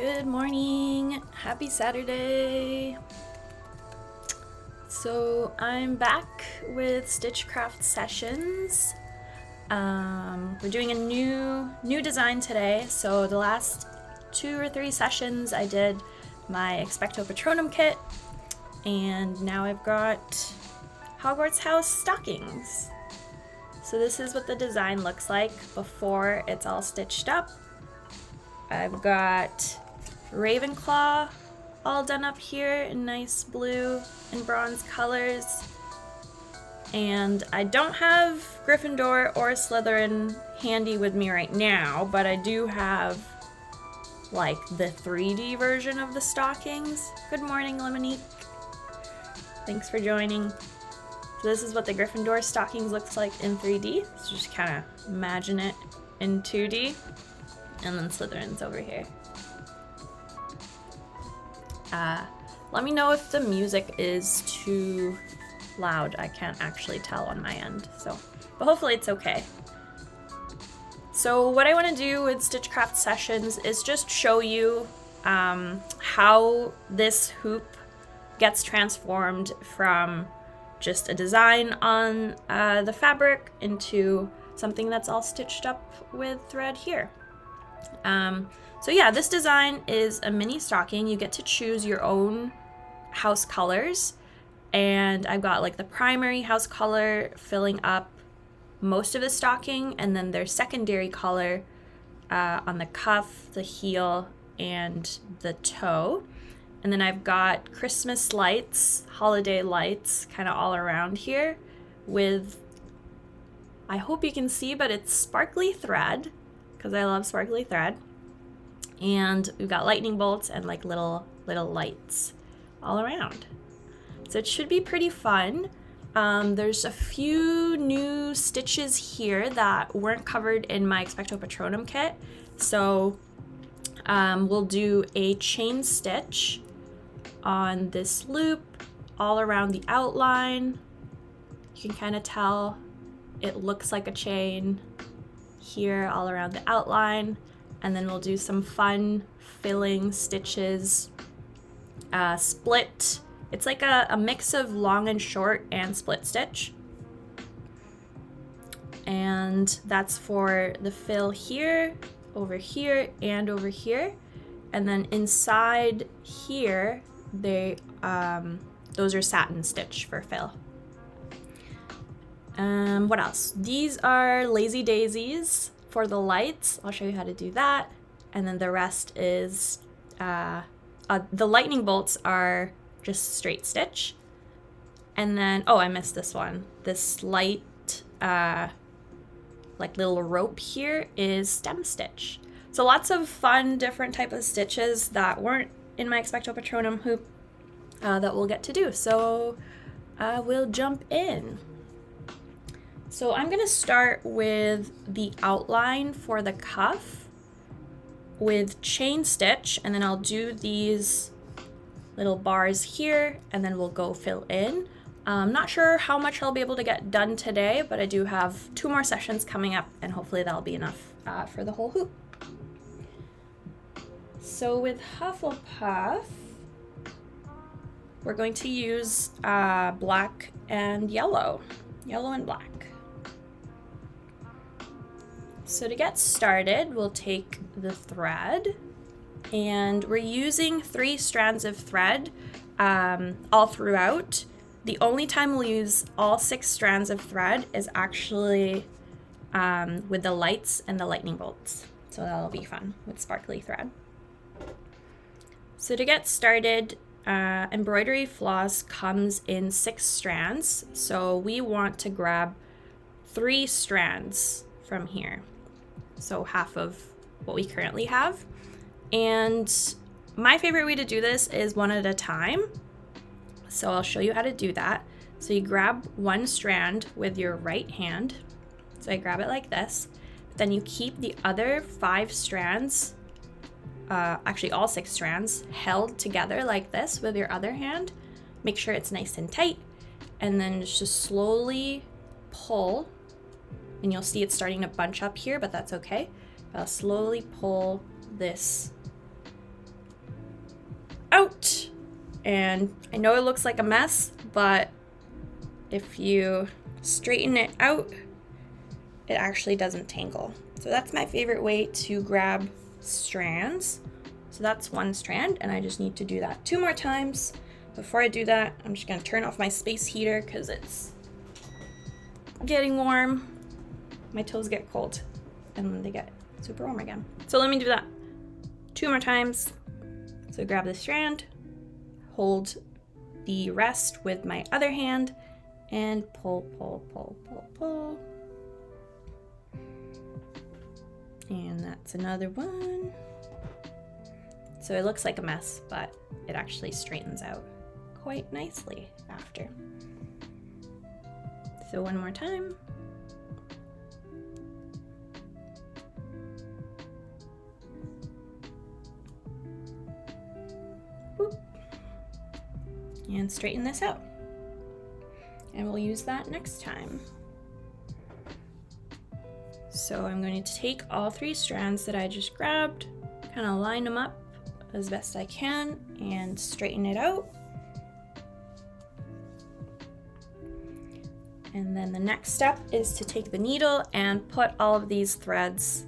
Good morning, happy Saturday. So I'm back with Stitchcraft sessions. We're doing a new design today. So the last 2 or 3 sessions I did my Expecto Patronum kit, and now I've got Hogwarts House stockings. So this is what the design looks like before it's all stitched up. I've got Ravenclaw all done up here in nice blue and bronze colors. And I don't have Gryffindor or Slytherin handy with me right now, but I do have like the 3D version of the stockings. Good morning, Lemonique. Thanks for joining. So this is what the Gryffindor stockings looks like in 3D. So just kind of imagine it in 2D. And then Slytherin's over here. Let me know if the music is too loud. I can't actually tell on my end, but hopefully it's okay. So what I want to do with Stitchcraft sessions is just show you how this hoop gets transformed from just a design on the fabric into something that's all stitched up with thread here. So yeah, this design is a mini stocking. You get to choose your own house colors, and I've got like the primary house color filling up most of the stocking, and then there's secondary color on the cuff, the heel, and the toe. And then I've got Christmas lights, holiday lights kind of all around here with, I hope you can see, but it's sparkly thread, because I love sparkly thread. And we've got lightning bolts and like little lights all around. So it should be pretty fun. There's a few new stitches here that weren't covered in my Expecto Patronum kit. So we'll do a chain stitch on this loop all around the outline. You can kind of tell it looks like a chain here all around the outline, and then we'll do some fun filling stitches, split. It's like a mix of long and short and split stitch, and that's for the fill here, over here, and over here. And then inside here, those are satin stitch for fill. What else? These are lazy daisies for the lights. I'll show you how to do that. And then the rest is, the lightning bolts are just straight stitch. And then, oh, I missed this one. This light, like little rope here is stem stitch. So lots of fun, different type of stitches that weren't in my Expecto Patronum hoop that we'll get to do. So we'll jump in. So I'm gonna start with the outline for the cuff with chain stitch, and then I'll do these little bars here, and then we'll go fill in. I'm not sure how much I'll be able to get done today, but I do have 2 more sessions coming up, and hopefully that'll be enough for the whole hoop. So with Hufflepuff, we're going to use black and yellow and black. So to get started, we'll take the thread, and we're using 3 strands of thread all throughout. The only time we'll use all 6 strands of thread is actually with the lights and the lightning bolts. So that'll be fun with sparkly thread. So to get started, embroidery floss comes in 6 strands. So we want to grab 3 strands from here. So half of what we currently have. And my favorite way to do this is one at a time. So I'll show you how to do that. So you grab 1 strand with your right hand. So I grab it like this. Then you keep the other 5 strands, actually all 6 strands, held together like this with your other hand. Make sure it's nice and tight. And then just slowly pull. And you'll see it's starting to bunch up here, but that's okay. I'll slowly pull this out. And I know it looks like a mess, but if you straighten it out, it actually doesn't tangle. So that's my favorite way to grab strands. So that's one strand, and I just need to do that 2 more times. Before I do that, I'm just gonna turn off my space heater because it's getting warm. My toes get cold and then they get super warm again. So let me do that 2 more times. So grab the strand, hold the rest with my other hand, and pull, pull, pull, pull, pull. And that's another one. So it looks like a mess, but it actually straightens out quite nicely after. So one more time. Boop. And straighten this out. And we'll use that next time. So I'm going to take all 3 strands that I just grabbed, kind of line them up as best I can, and straighten it out. And then the next step is to take the needle and put all of these threads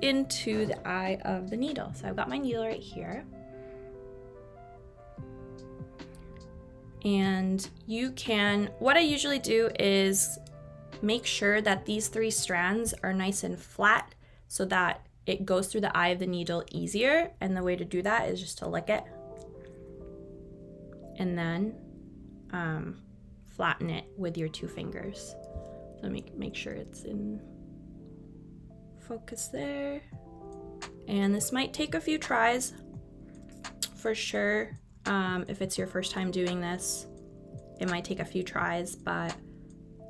into the eye of the needle. So I've got my needle right here. And you can, what I usually do is make sure that these 3 strands are nice and flat so that it goes through the eye of the needle easier. And the way to do that is just to lick it and then flatten it with your 2 fingers. So make sure it's in focus there. And this might take a few tries for sure. If it's your first time doing this, it might take a few tries, but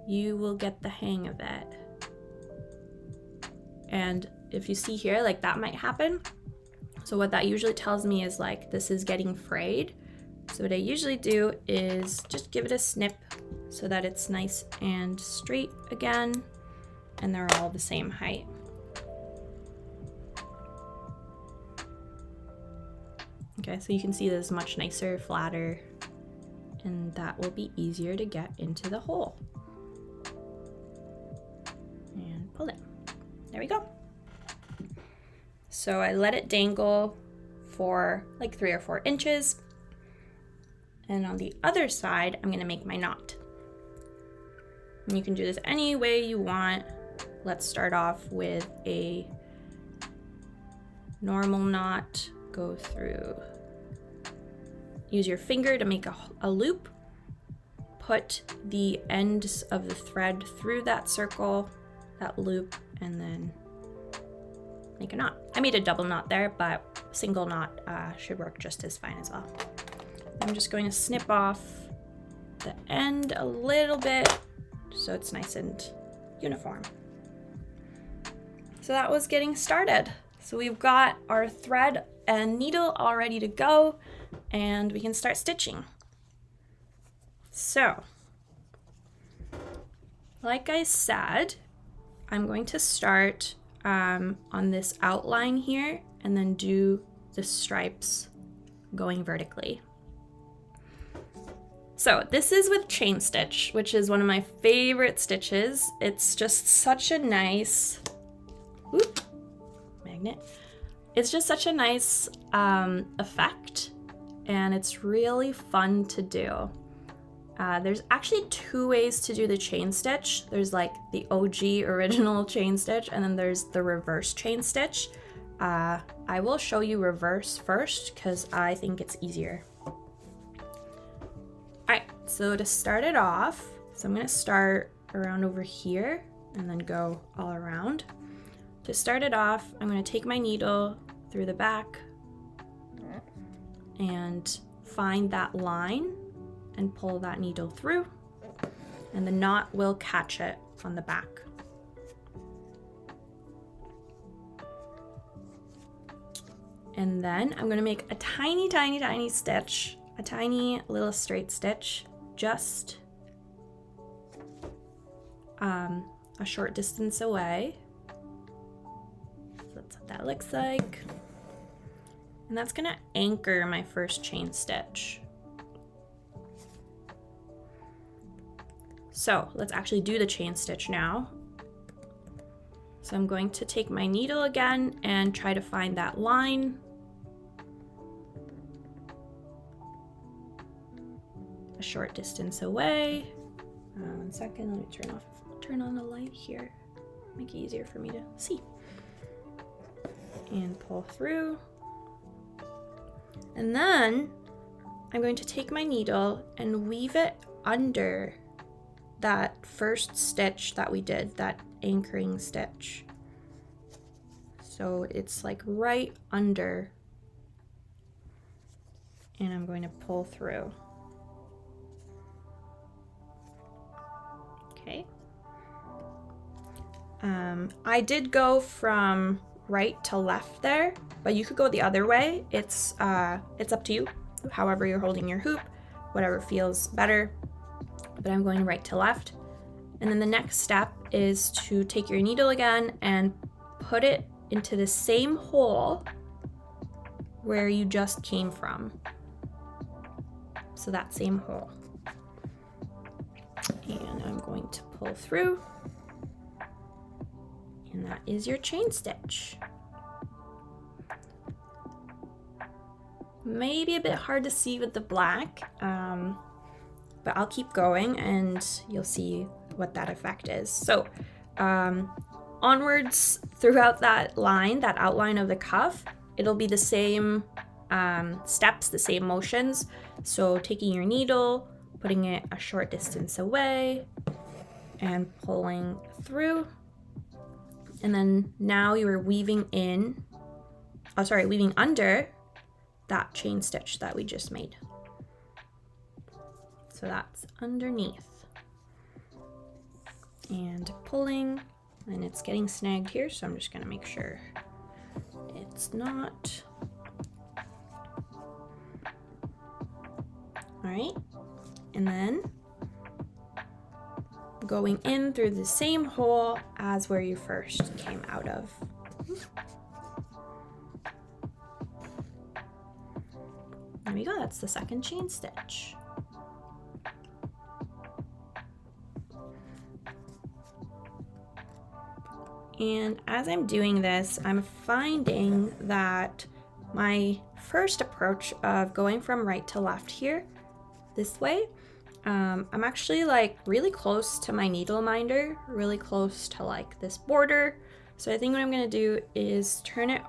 you will get the hang of it. And if you see here, like that might happen. So what that usually tells me is like this is getting frayed. So what I usually do is just give it a snip so that it's nice and straight again, and they're all the same height. Okay, so you can see this is much nicer, flatter, and that will be easier to get into the hole. And pull it. There we go. So I let it dangle for like 3 or 4 inches. And on the other side, I'm gonna make my knot. And you can do this any way you want. Let's start off with a normal knot. Go through, use your finger to make a loop, put the ends of the thread through that circle, that loop, and then make a knot. I made a double knot there, but single knot should work just as fine as well. I'm just going to snip off the end a little bit so it's nice and uniform. So that was getting started. So we've got our thread and needle all ready to go, and we can start stitching. So, like I said, I'm going to start on this outline here and then do the stripes going vertically. So this is with chain stitch, which is one of my favorite stitches. It's just such a nice, whoop, magnet. It's just such a nice effect, and it's really fun to do. There's actually 2 ways to do the chain stitch. There's like the OG original chain stitch, and then there's the reverse chain stitch. I will show you reverse first because I think it's easier. Alright, so to start it off, so I'm gonna start around over here and then go all around. To start it off, I'm gonna take my needle through the back and find that line and pull that needle through, and the knot will catch it on the back. And then I'm gonna make a tiny, tiny, tiny stitch, a tiny little straight stitch, just a short distance away. So that's what that looks like. And that's gonna anchor my first chain stitch. So let's actually do the chain stitch now. So I'm going to take my needle again and try to find that line. A short distance away. 1 second, let me turn on the light here. Make it easier for me to see. And pull through. And then I'm going to take my needle and weave it under that first stitch that we did, that anchoring stitch. So it's like right under, and I'm going to pull through. Okay. I did go from right to left there, but you could go the other way. It's up to you, however you're holding your hoop, whatever feels better. But I'm going right to left. And then the next step is to take your needle again and put it into the same hole where you just came from. So that same hole. And I'm going to pull through. And that is your chain stitch. Maybe a bit hard to see with the black, but I'll keep going and you'll see what that effect is. So onwards throughout that line, that outline of the cuff, it'll be the same steps, the same motions. So taking your needle, putting it a short distance away and pulling through. And then now you are weaving weaving under that chain stitch that we just made. So that's underneath. And pulling, and it's getting snagged here, so I'm just gonna make sure it's not. All right, and then going in through the same hole as where you first came out of. There we go, that's the second chain stitch. And as I'm doing this, I'm finding that my first approach of going from right to left here, this way, I'm actually like really close to my needle minder, really close to like this border. So I think what I'm gonna do is turn it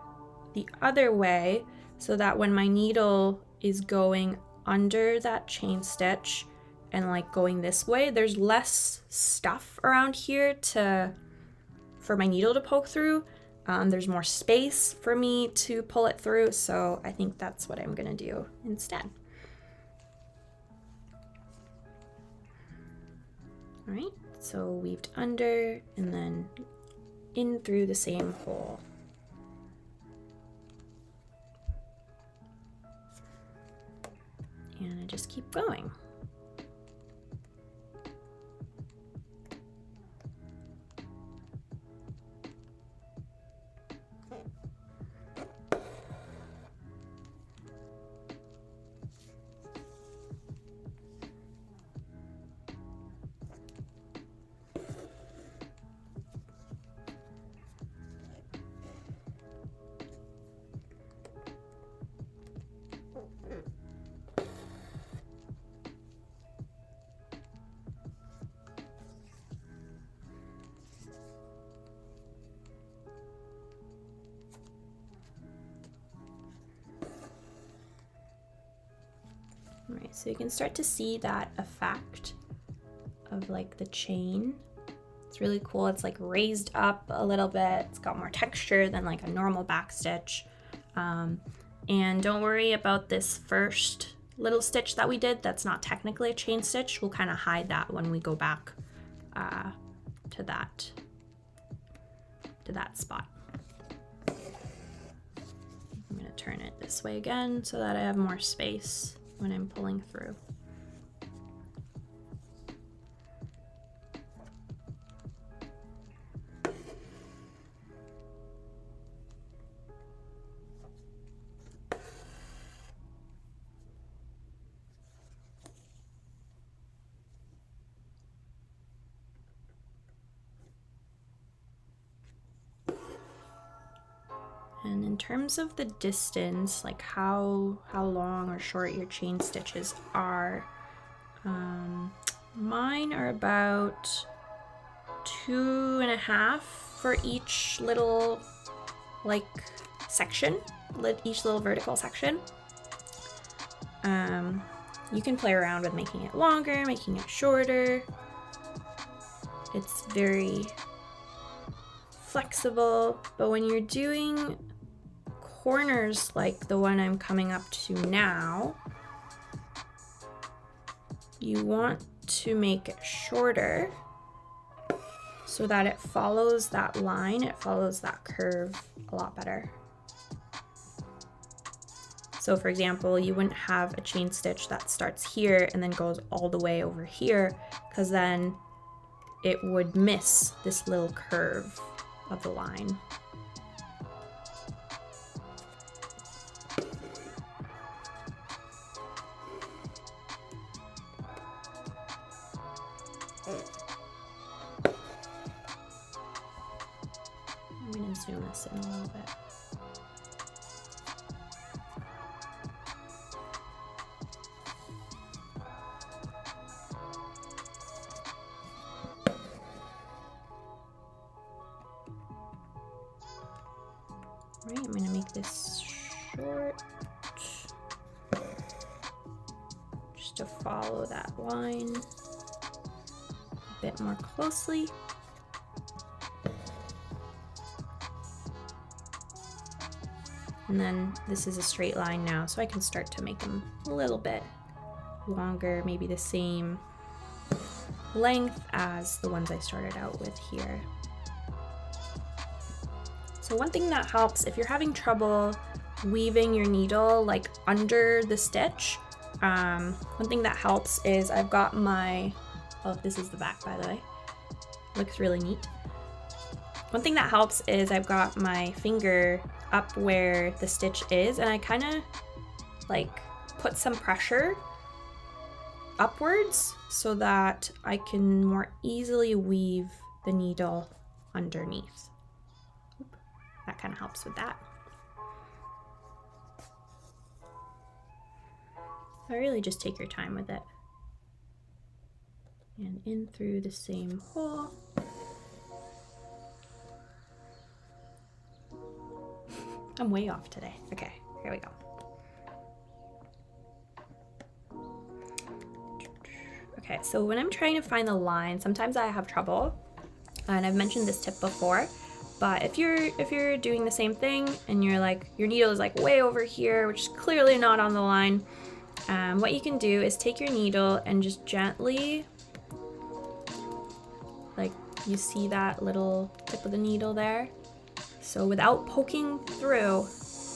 the other way so that when my needle is going under that chain stitch and like going this way, there's less stuff around here for my needle to poke through. There's more space for me to pull it through. So I think that's what I'm gonna do instead. All right, so weaved under and then in through the same hole. And I just keep going. All right, so you can start to see that effect of like the chain. It's really cool. It's like raised up a little bit. It's got more texture than like a normal back stitch. And don't worry about this first little stitch that we did. That's not technically a chain stitch. We'll kind of hide that when we go back to that spot. I'm gonna turn it this way again so that I have more space when I'm pulling through. And in terms of the distance, like how long or short your chain stitches are, mine are about 2.5 for each little like section, each little vertical section. You can play around with making it longer, making it shorter. It's very flexible, but when you're doing corners like the one I'm coming up to now, you want to make it shorter so that it follows that line, it follows that curve a lot better. So for example, you wouldn't have a chain stitch that starts here and then goes all the way over here, because then it would miss this little curve of the line. I'm going to zoom this in a little bit. Right, I'm going to make this short just to follow that line a bit more closely. And then this is a straight line now, so I can start to make them a little bit longer, maybe the same length as the ones I started out with here. So one thing that helps if you're having trouble weaving your needle like under the stitch, one thing that helps is I've got my, oh, this is the back by the way, looks really neat. One thing that helps is I've got my finger up where the stitch is, and I kind of like put some pressure upwards so that I can more easily weave the needle underneath. That kind of helps with that. So really just take your time with it. And in through the same hole. I'm way off today. Okay, here we go. Okay, so when I'm trying to find the line, sometimes I have trouble, and I've mentioned this tip before, but if you're doing the same thing and you're like, your needle is like way over here, which is clearly not on the line, what you can do is take your needle and just gently, like you see that little tip of the needle there? So without poking through,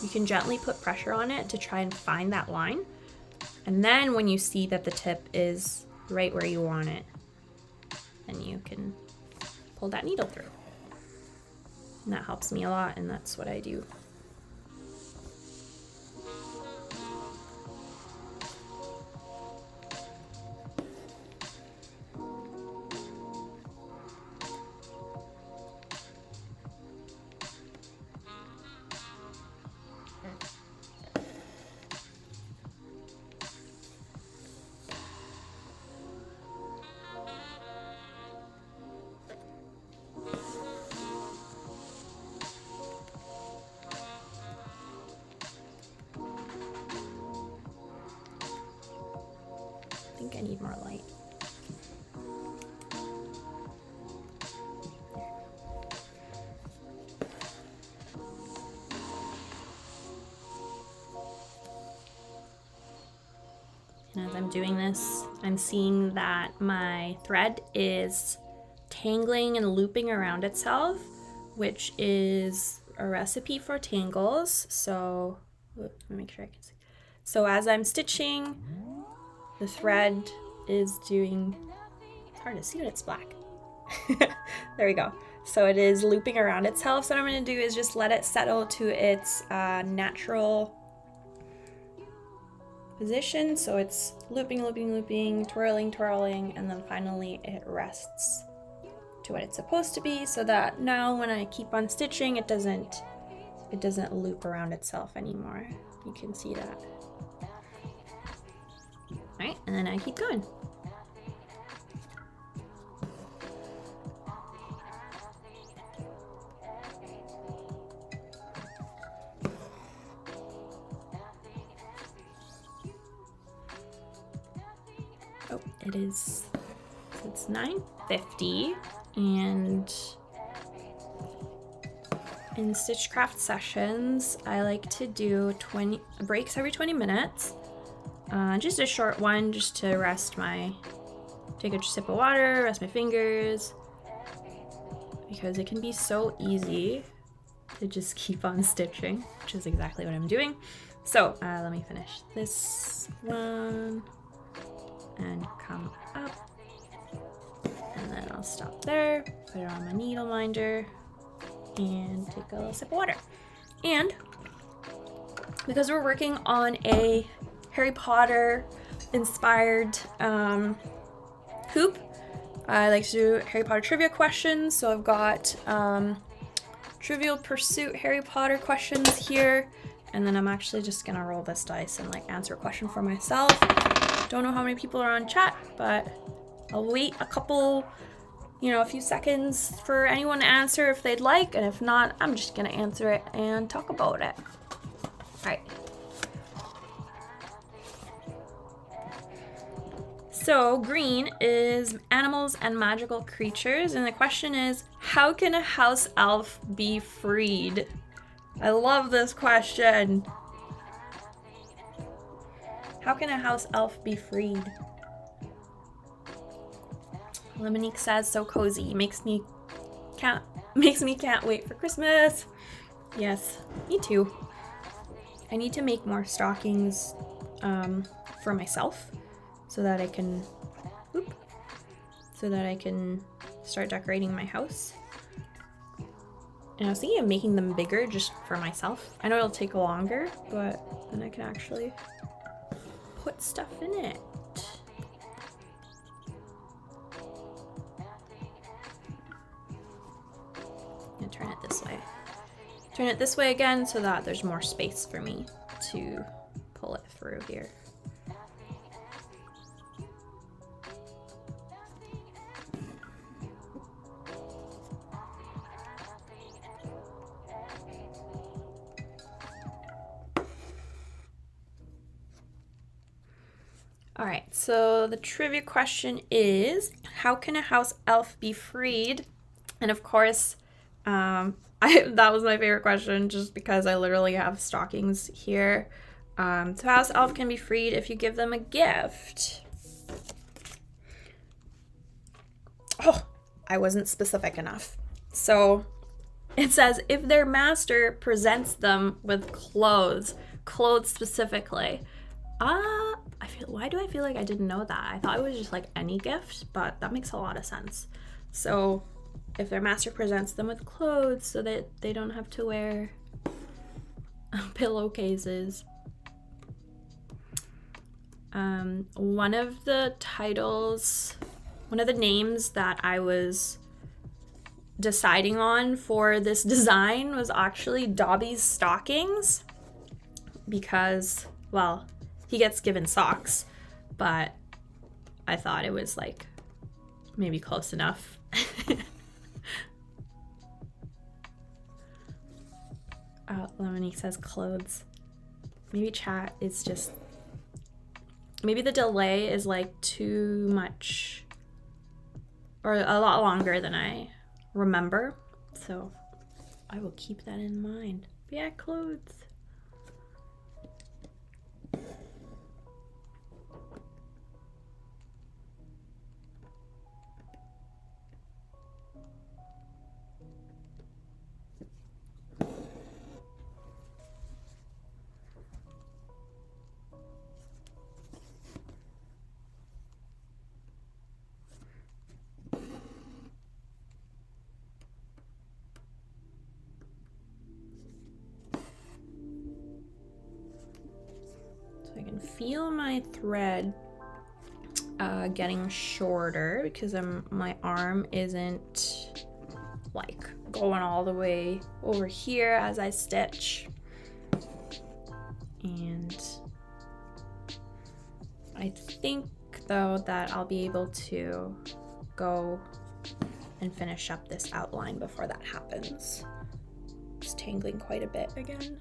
you can gently put pressure on it to try and find that line. And then when you see that the tip is right where you want it, then you can pull that needle through. And that helps me a lot, and that's what I do. I think I need more light. And as I'm doing this, I'm seeing that my thread is tangling and looping around itself, which is a recipe for tangles. So let me make sure I can see. So as I'm stitching, the thread is doing, it's hard to see when it's black. There we go. So it is looping around itself. So what I'm going to do is just let it settle to its natural position. So it's looping, looping, looping, twirling, twirling, and then finally it rests to what it's supposed to be, so that now when I keep on stitching, it doesn't it doesn't loop around itself anymore. You can see that. All right, and then I keep going. Oh, it is, it's 9:50, and in Stitchcraft sessions, I like to do 20 breaks every 20 minutes. Just a short one, just to take a sip of water, rest my fingers, because it can be so easy to just keep on stitching, which is exactly what I'm doing. So let me finish this one and come up, and then I'll stop there, put it on my needle minder, and take a little sip of water. And because we're working on a Harry Potter inspired hoop, I like to do Harry Potter trivia questions. So I've got Trivial Pursuit Harry Potter questions here, and then I'm actually just gonna roll this dice and like answer a question for myself. Don't know how many people are on chat, but I'll wait a few seconds for anyone to answer if they'd like, and if not, I'm just gonna answer it and talk about it. All right. So green is animals and magical creatures, and the question is, how can a house elf be freed? I love this question. How can a house elf be freed? Lemonique says, so cozy. Makes me can't wait for Christmas. Yes, me too. I need to make more stockings for myself so that I can start decorating my house. And I was thinking of making them bigger just for myself. I know it'll take longer, but then I can actually put stuff in it. And turn it this way. Turn it this way again so that there's more space for me to pull it through here. All right, so the trivia question is, how can a house elf be freed? And of course, that was my favorite question just because I literally have stockings here. So house elf can be freed if you give them a gift. Oh, I wasn't specific enough. So it says if their master presents them with clothes specifically. Why do I feel like I didn't know that? I thought it was just like any gift, but that makes a lot of sense. So if their master presents them with clothes so that they don't have to wear pillowcases. One of the names that I was deciding on for this design was actually Dobby's Stockings, because, well, he gets given socks, but I thought it was like maybe close enough. Lemony says clothes. Maybe chat is just, maybe the delay is like too much or a lot longer than I remember. So I will keep that in mind. But yeah, clothes. I can feel my thread getting shorter because my arm isn't like going all the way over here as I stitch. And I think though that I'll be able to go and finish up this outline before that happens. It's tangling quite a bit again.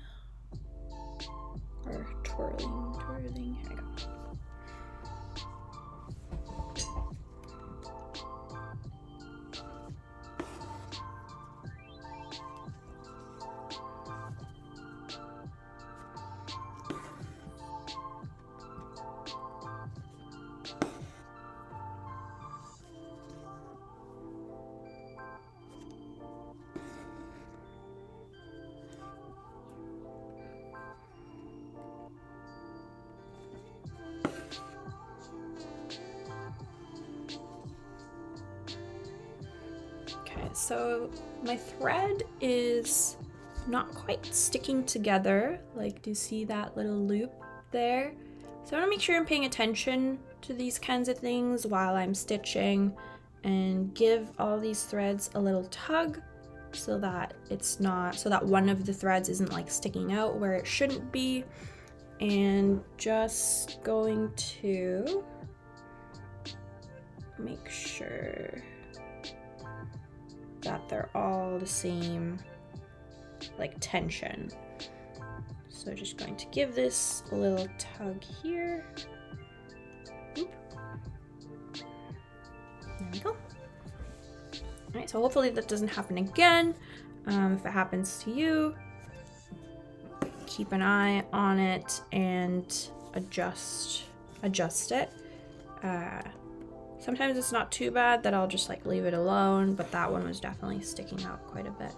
Or twirling, here we go. So my thread is not quite sticking together. Like, do you see that little loop there? So I want to make sure I'm paying attention to these kinds of things while I'm stitching, and give all these threads a little tug so that one of the threads isn't like sticking out where it shouldn't be. And just going to make sure that they're all the same like tension. So just going to give this a little tug here. Oop. There we go. All right, so hopefully that doesn't happen again. If it happens to you, keep an eye on it and adjust it. Sometimes it's not too bad that I'll just like leave it alone, but that one was definitely sticking out quite a bit.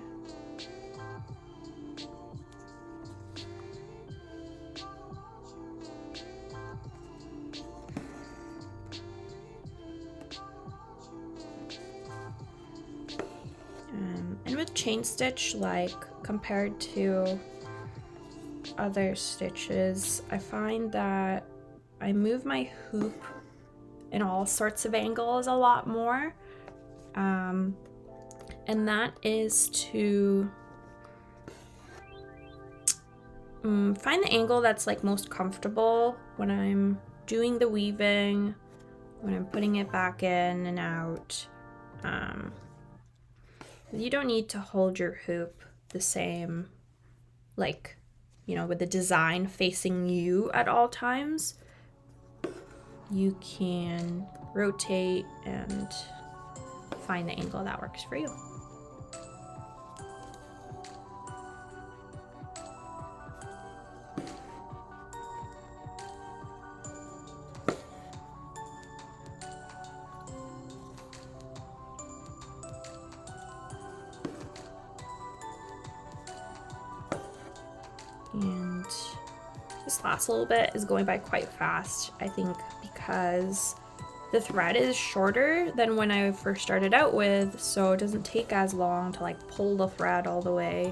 And with chain stitch, like compared to other stitches, I find that I move my hoop in all sorts of angles a lot more, and that is to find the angle that's like most comfortable when I'm doing the weaving, when I'm putting it back in and out. You don't need to hold your hoop the same, like, you know, with the design facing you at all times. You can rotate and find the angle that works for you. And this last little bit is going by quite fast, I think, because the thread is shorter than when I first started out with, so it doesn't take as long to like pull the thread all the way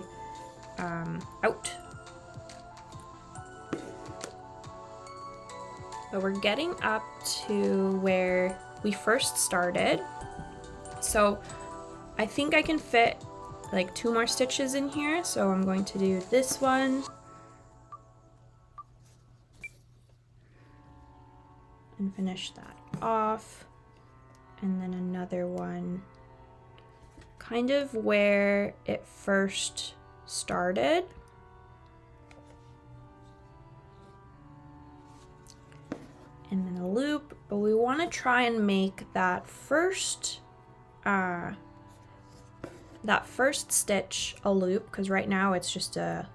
out. But we're getting up to where we first started, so I think I can fit like 2 more stitches in here, so I'm going to do this one and finish that off, and then another one kind of where it first started. And then a loop, but we want to try and make that first stitch a loop, because right now it's just a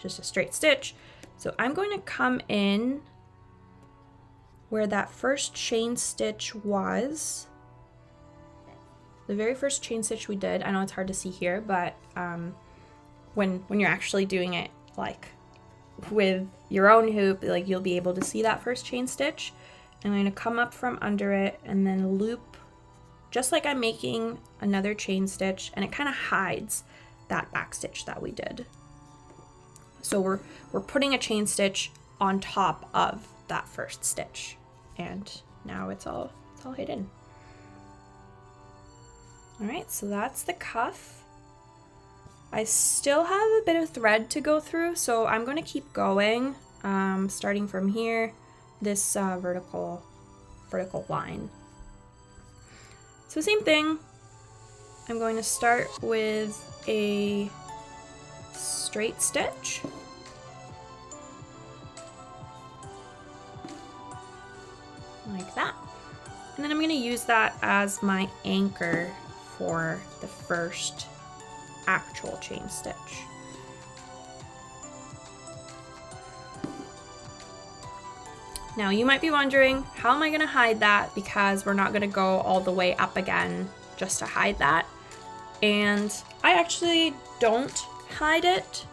straight stitch. So I'm going to come in where that first chain stitch was, the very first chain stitch we did. I know it's hard to see here, but when you're actually doing it like with your own hoop, like you'll be able to see that first chain stitch. I'm going to come up from under it and then loop just like I'm making another chain stitch, and it kind of hides that back stitch that we did. So we're putting a chain stitch on top of that first stitch, and now it's all hidden. All right, so that's the cuff. I still have a bit of thread to go through, so I'm going to keep going, starting from here, this vertical line. So same thing, I'm going to start with a straight stitch. Like that. And then I'm going to use that as my anchor for the first actual chain stitch. Now you might be wondering, how am I going to hide that, because we're not going to go all the way up again just to hide that. And I actually don't hide it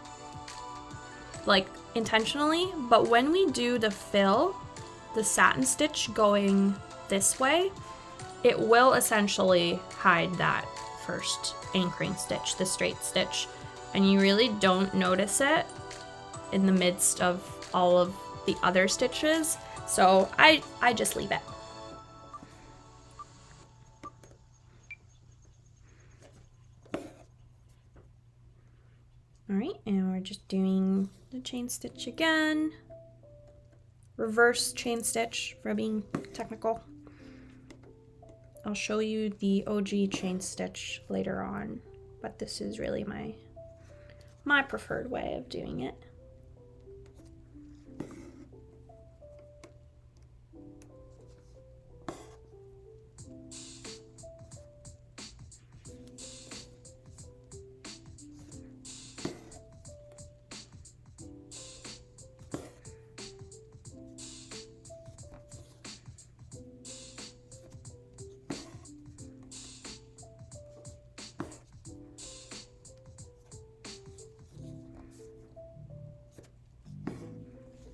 like intentionally, but when we do the fill, the satin stitch going this way, it will essentially hide that first anchoring stitch, the straight stitch, and you really don't notice it in the midst of all of the other stitches, so I just leave it. All right, and we're just doing the chain stitch again. Reverse chain stitch for being technical. I'll show you the OG chain stitch later on, but this is really my preferred way of doing it.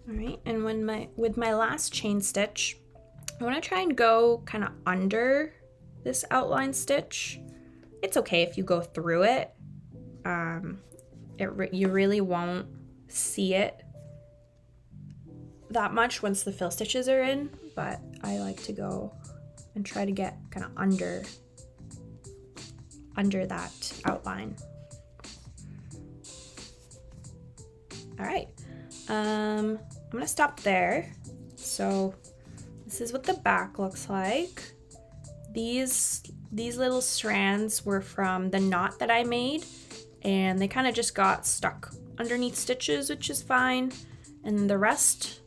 All right, and with my last chain stitch, I want to try and go kind of under this outline stitch. It's okay if you go through it. You really won't see it that much once the fill stitches are in, but I like to go and try to get kind of under that outline. All right. I'm gonna stop there. So this is what the back looks like. These little strands were from the knot that I made, and they kind of just got stuck underneath stitches, which is fine. And the rest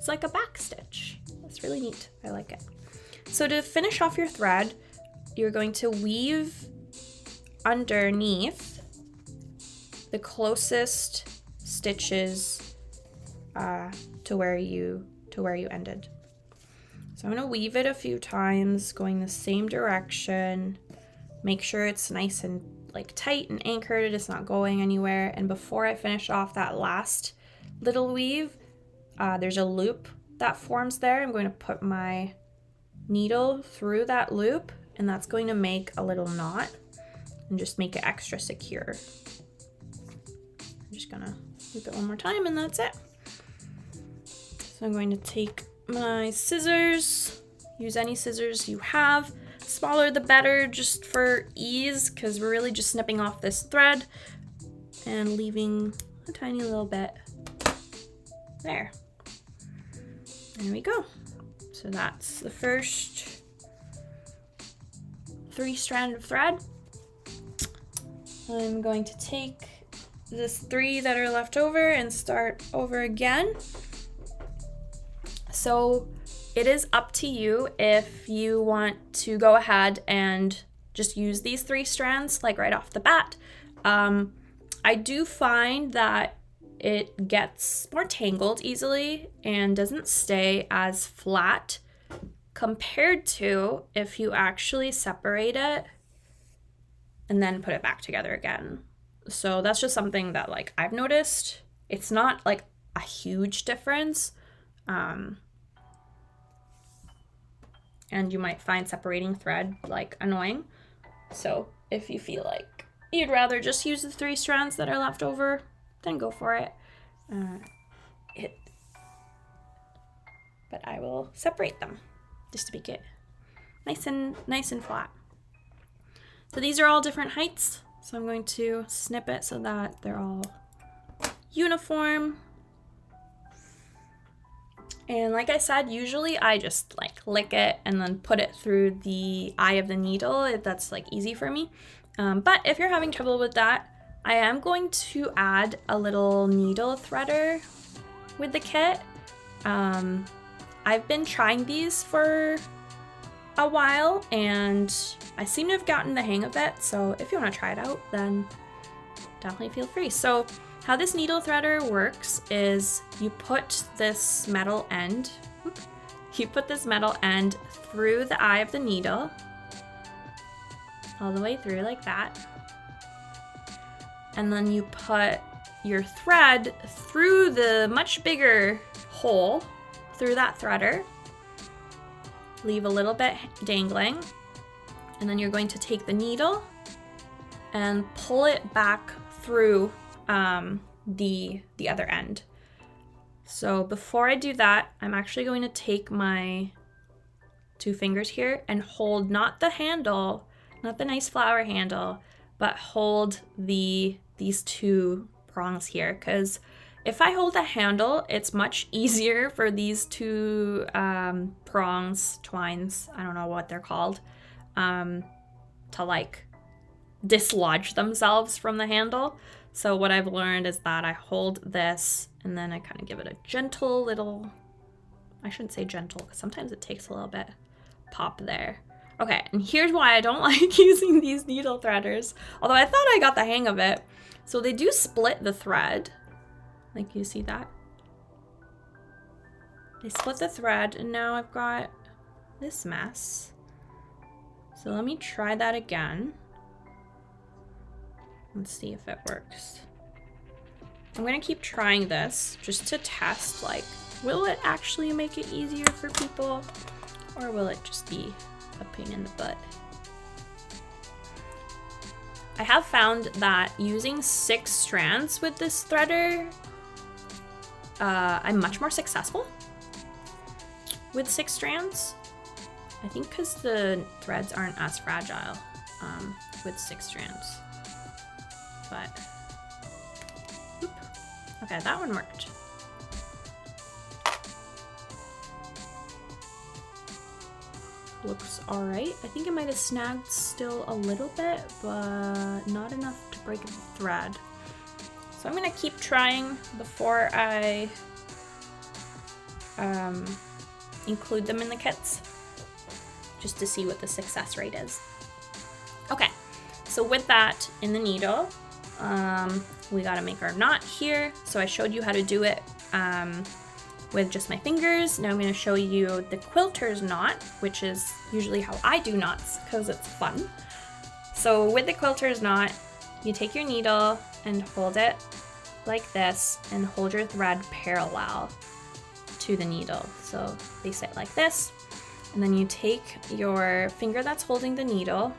is like a back stitch. That's really neat. I like it. So to finish off your thread, you're going to weave underneath the closest stitches to where you ended. So I'm going to weave it a few times, going the same direction. Make sure it's nice and like tight and anchored, it's not going anywhere. And before I finish off that last little weave, there's a loop that forms there. I'm going to put my needle through that loop, and that's going to make a little knot and just make it extra secure. I'm just gonna loop it one more time, and that's it. So I'm going to take my scissors, use any scissors you have. Smaller the better, just for ease, because we're really just snipping off this thread and leaving a tiny little bit there. There we go. So that's the first 3 strands of thread. I'm going to take this 3 that are left over and start over again. So it is up to you if you want to go ahead and just use these 3 strands like right off the bat. I do find that it gets more tangled easily and doesn't stay as flat compared to if you actually separate it and then put it back together again. So that's just something that like I've noticed. It's not like a huge difference. And you might find separating thread like annoying. So if you feel like you'd rather just use the 3 strands that are left over, then go for it. But I will separate them just to make it nice and flat. So these are all different heights. So I'm going to snip it so that they're all uniform. And like I said, usually I just like lick it and then put it through the eye of the needle if that's like easy for me. But if you're having trouble with that, I am going to add a little needle threader with the kit. I've been trying these for a while and I seem to have gotten the hang of it. So if you want to try it out, then definitely feel free. So how this needle threader works is you put this metal end through the eye of the needle, all the way through like that. And then you put your thread through the much bigger hole through that threader. Leave a little bit dangling. And then you're going to take the needle and pull it back through the other end. So before I do that, I'm actually going to take my 2 fingers here and hold not the handle, not the nice flower handle, but hold these 2 prongs here, because if I hold the handle, it's much easier for these 2 prongs, twines, I don't know what they're called, to like dislodge themselves from the handle. So what I've learned is that I hold this and then I kind of give it a gentle little, I shouldn't say gentle because sometimes it takes a little bit pop there. Okay, and here's why I don't like using these needle threaders, although I thought I got the hang of it. So they do split the thread, like you see that? They split the thread and now I've got this mess. So let me try that again. Let's see if it works. I'm gonna keep trying this just to test, like, will it actually make it easier for people or will it just be a pain in the butt? I have found that using 6 strands with this threader, I'm much more successful with 6 strands. I think because the threads aren't as fragile with 6 strands. But, oop. Okay, that one worked. Looks all right. I think it might have snagged still a little bit, but not enough to break the thread. So I'm gonna keep trying before I include them in the kits, just to see what the success rate is. Okay, so with that in the needle, we gotta make our knot here. So I showed you how to do it with just my fingers. Now I'm gonna show you the quilter's knot, which is usually how I do knots because it's fun. So with the quilter's knot, you take your needle and hold it like this and hold your thread parallel to the needle. So they sit like this, and then you take your finger that's holding the needle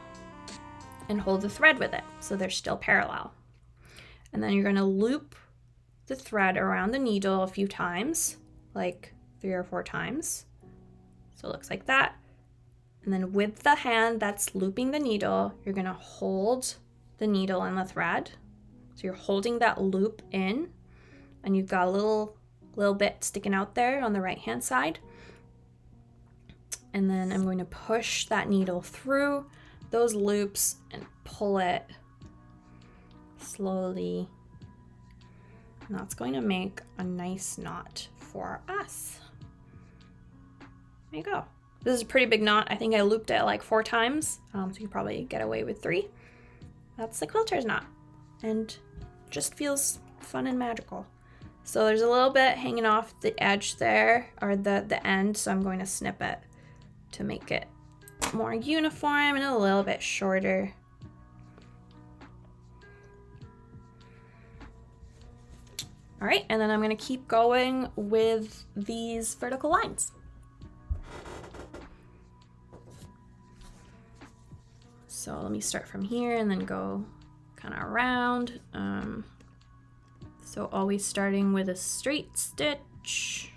and hold the thread with it so they're still parallel. And then you're gonna loop the thread around the needle a few times, like 3 or 4 times. So it looks like that. And then with the hand that's looping the needle, you're gonna hold the needle and the thread. So you're holding that loop in, and you've got a little bit sticking out there on the right hand side. And then I'm going to push that needle through those loops and pull it slowly. And that's going to make a nice knot for us. There you go. This is a pretty big knot. I think I looped it like 4 times, so you probably get away with 3. That's the quilter's knot, and just feels fun and magical. So there's a little bit hanging off the edge there, or the end, so I'm going to snip it to make it more uniform and a little bit shorter. All right, and then I'm gonna keep going with these vertical lines. So let me start from here and then go kind of around. So always starting with a straight stitch.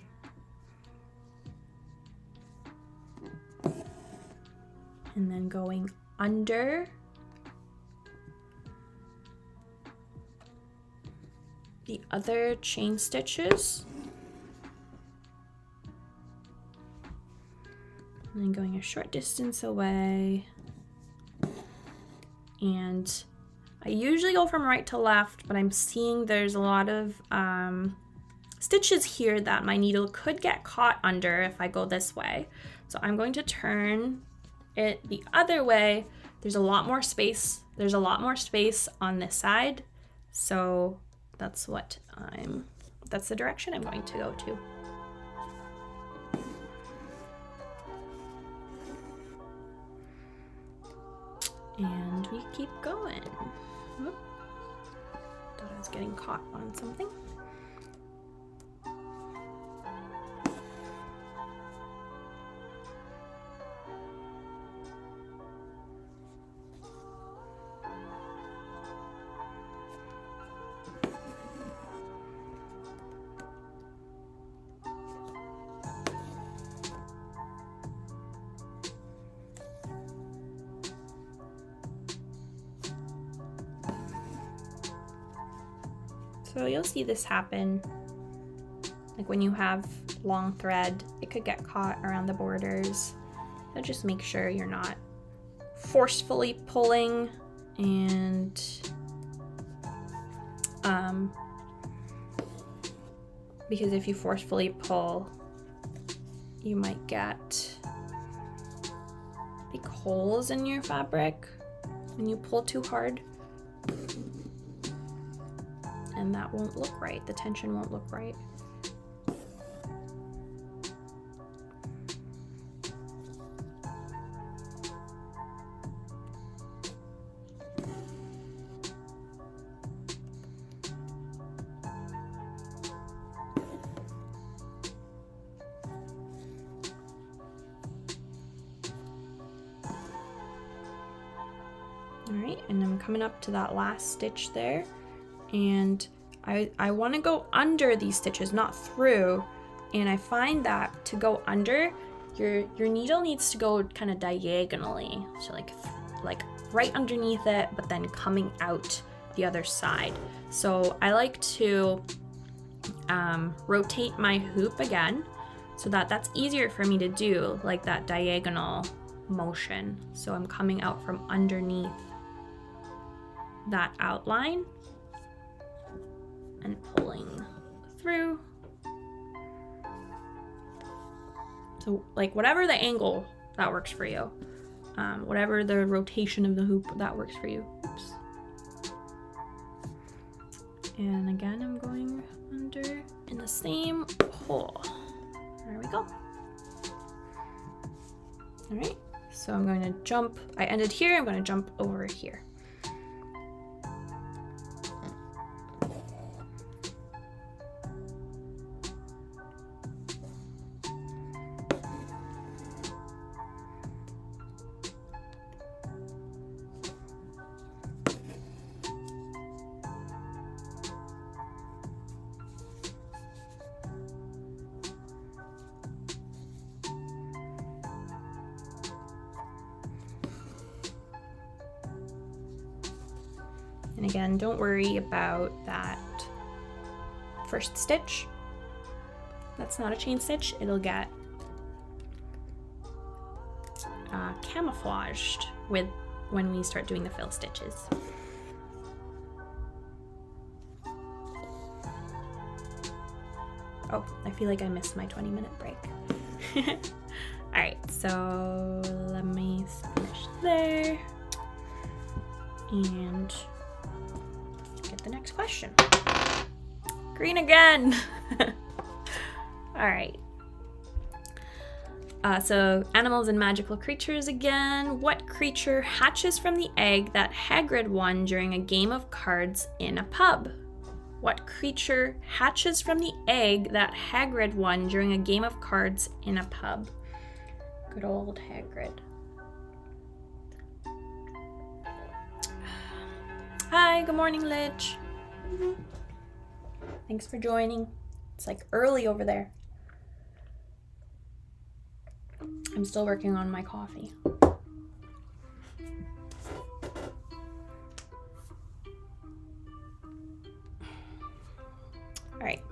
And then going under the other chain stitches. And then going a short distance away. And I usually go from right to left, but I'm seeing there's a lot of stitches here that my needle could get caught under if I go this way. So I'm going to turn it the other way. There's a lot more space. There's a lot more space on this side. So that's the direction I'm going to go to. And we keep going. Whoop. Thought I was getting caught on something. So you'll see this happen, like when you have long thread, it could get caught around the borders. So just make sure you're not forcefully pulling, and because if you forcefully pull, you might get like holes in your fabric when you pull too hard. And that won't look right. The tension won't look right. All right, and I'm coming up to that last stitch there. And I want to go under these stitches, not through. And I find that to go under, your needle needs to go kind of diagonally. So like right underneath it, but then coming out the other side. So I like to rotate my hoop again so that that's easier for me to do, like that diagonal motion. So I'm coming out from underneath that outline and pulling through. So like whatever the angle that works for you, whatever the rotation of the hoop that works for you. Oops. And again, I'm going under in the same hole. There we go. All right, so I'm going to jump. I ended here, I'm going to jump over here. And again, don't worry about that first stitch. That's not a chain stitch. It'll get camouflaged with when we start doing the fill stitches. Oh, I feel like I missed my 20-minute break. All right, so let me finish there and get the next question. Green again. All right. So animals and magical creatures again. What creature hatches from the egg that Hagrid won during a game of cards in a pub? What creature hatches from the egg that Hagrid won during a game of cards in a pub? Good old Hagrid. Hi, good morning, Lich. Thanks for joining. It's like early over there. I'm still working on my coffee. All right,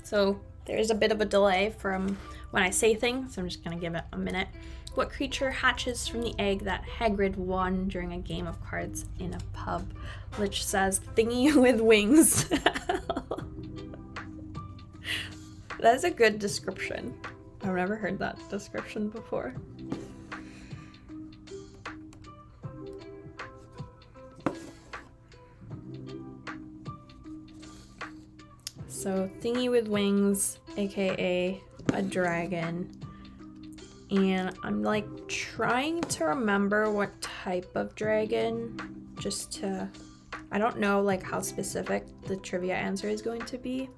so there's a bit of a delay from when I say things, so I'm just gonna give it a minute. What creature hatches from the egg that Hagrid won during a game of cards in a pub? Which says thingy with wings. That's a good description. I've never heard that description before. So thingy with wings, aka a dragon. And I'm like trying to remember what type of dragon, just to, I don't know like how specific the trivia answer is going to be.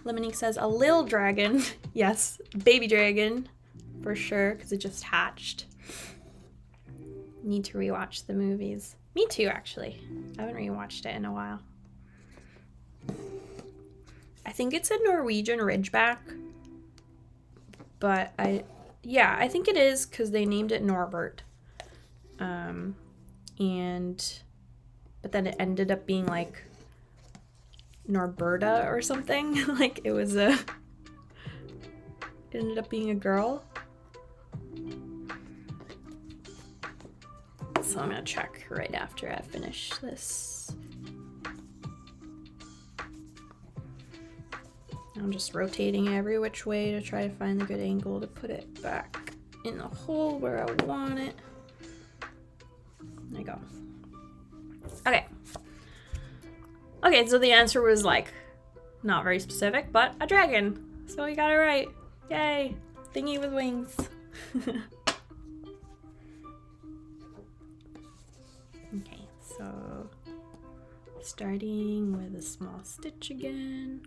Lemonique says a little dragon. Yes, baby dragon for sure, because it just hatched. Need to rewatch the movies. Me too, actually. I haven't rewatched it in a while. I think it's a Norwegian Ridgeback. But I think it is because they named it Norbert. But then it ended up being like Norberta or something. Like it ended up being a girl. So I'm gonna check right after I finish this. I'm just rotating every which way to try to find the good angle to put it back in the hole where I want it. There you go. Okay. Okay, so the answer was like not very specific, but a dragon. So we got it right. Yay. Thingy with wings. Okay, so starting with a small stitch again.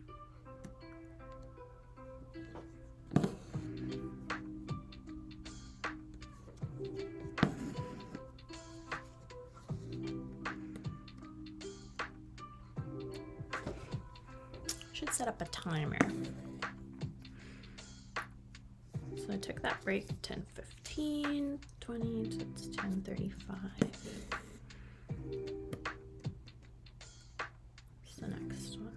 Should set up a timer. So I took that break 10:15, 20, so it's 10:35. What's the next one?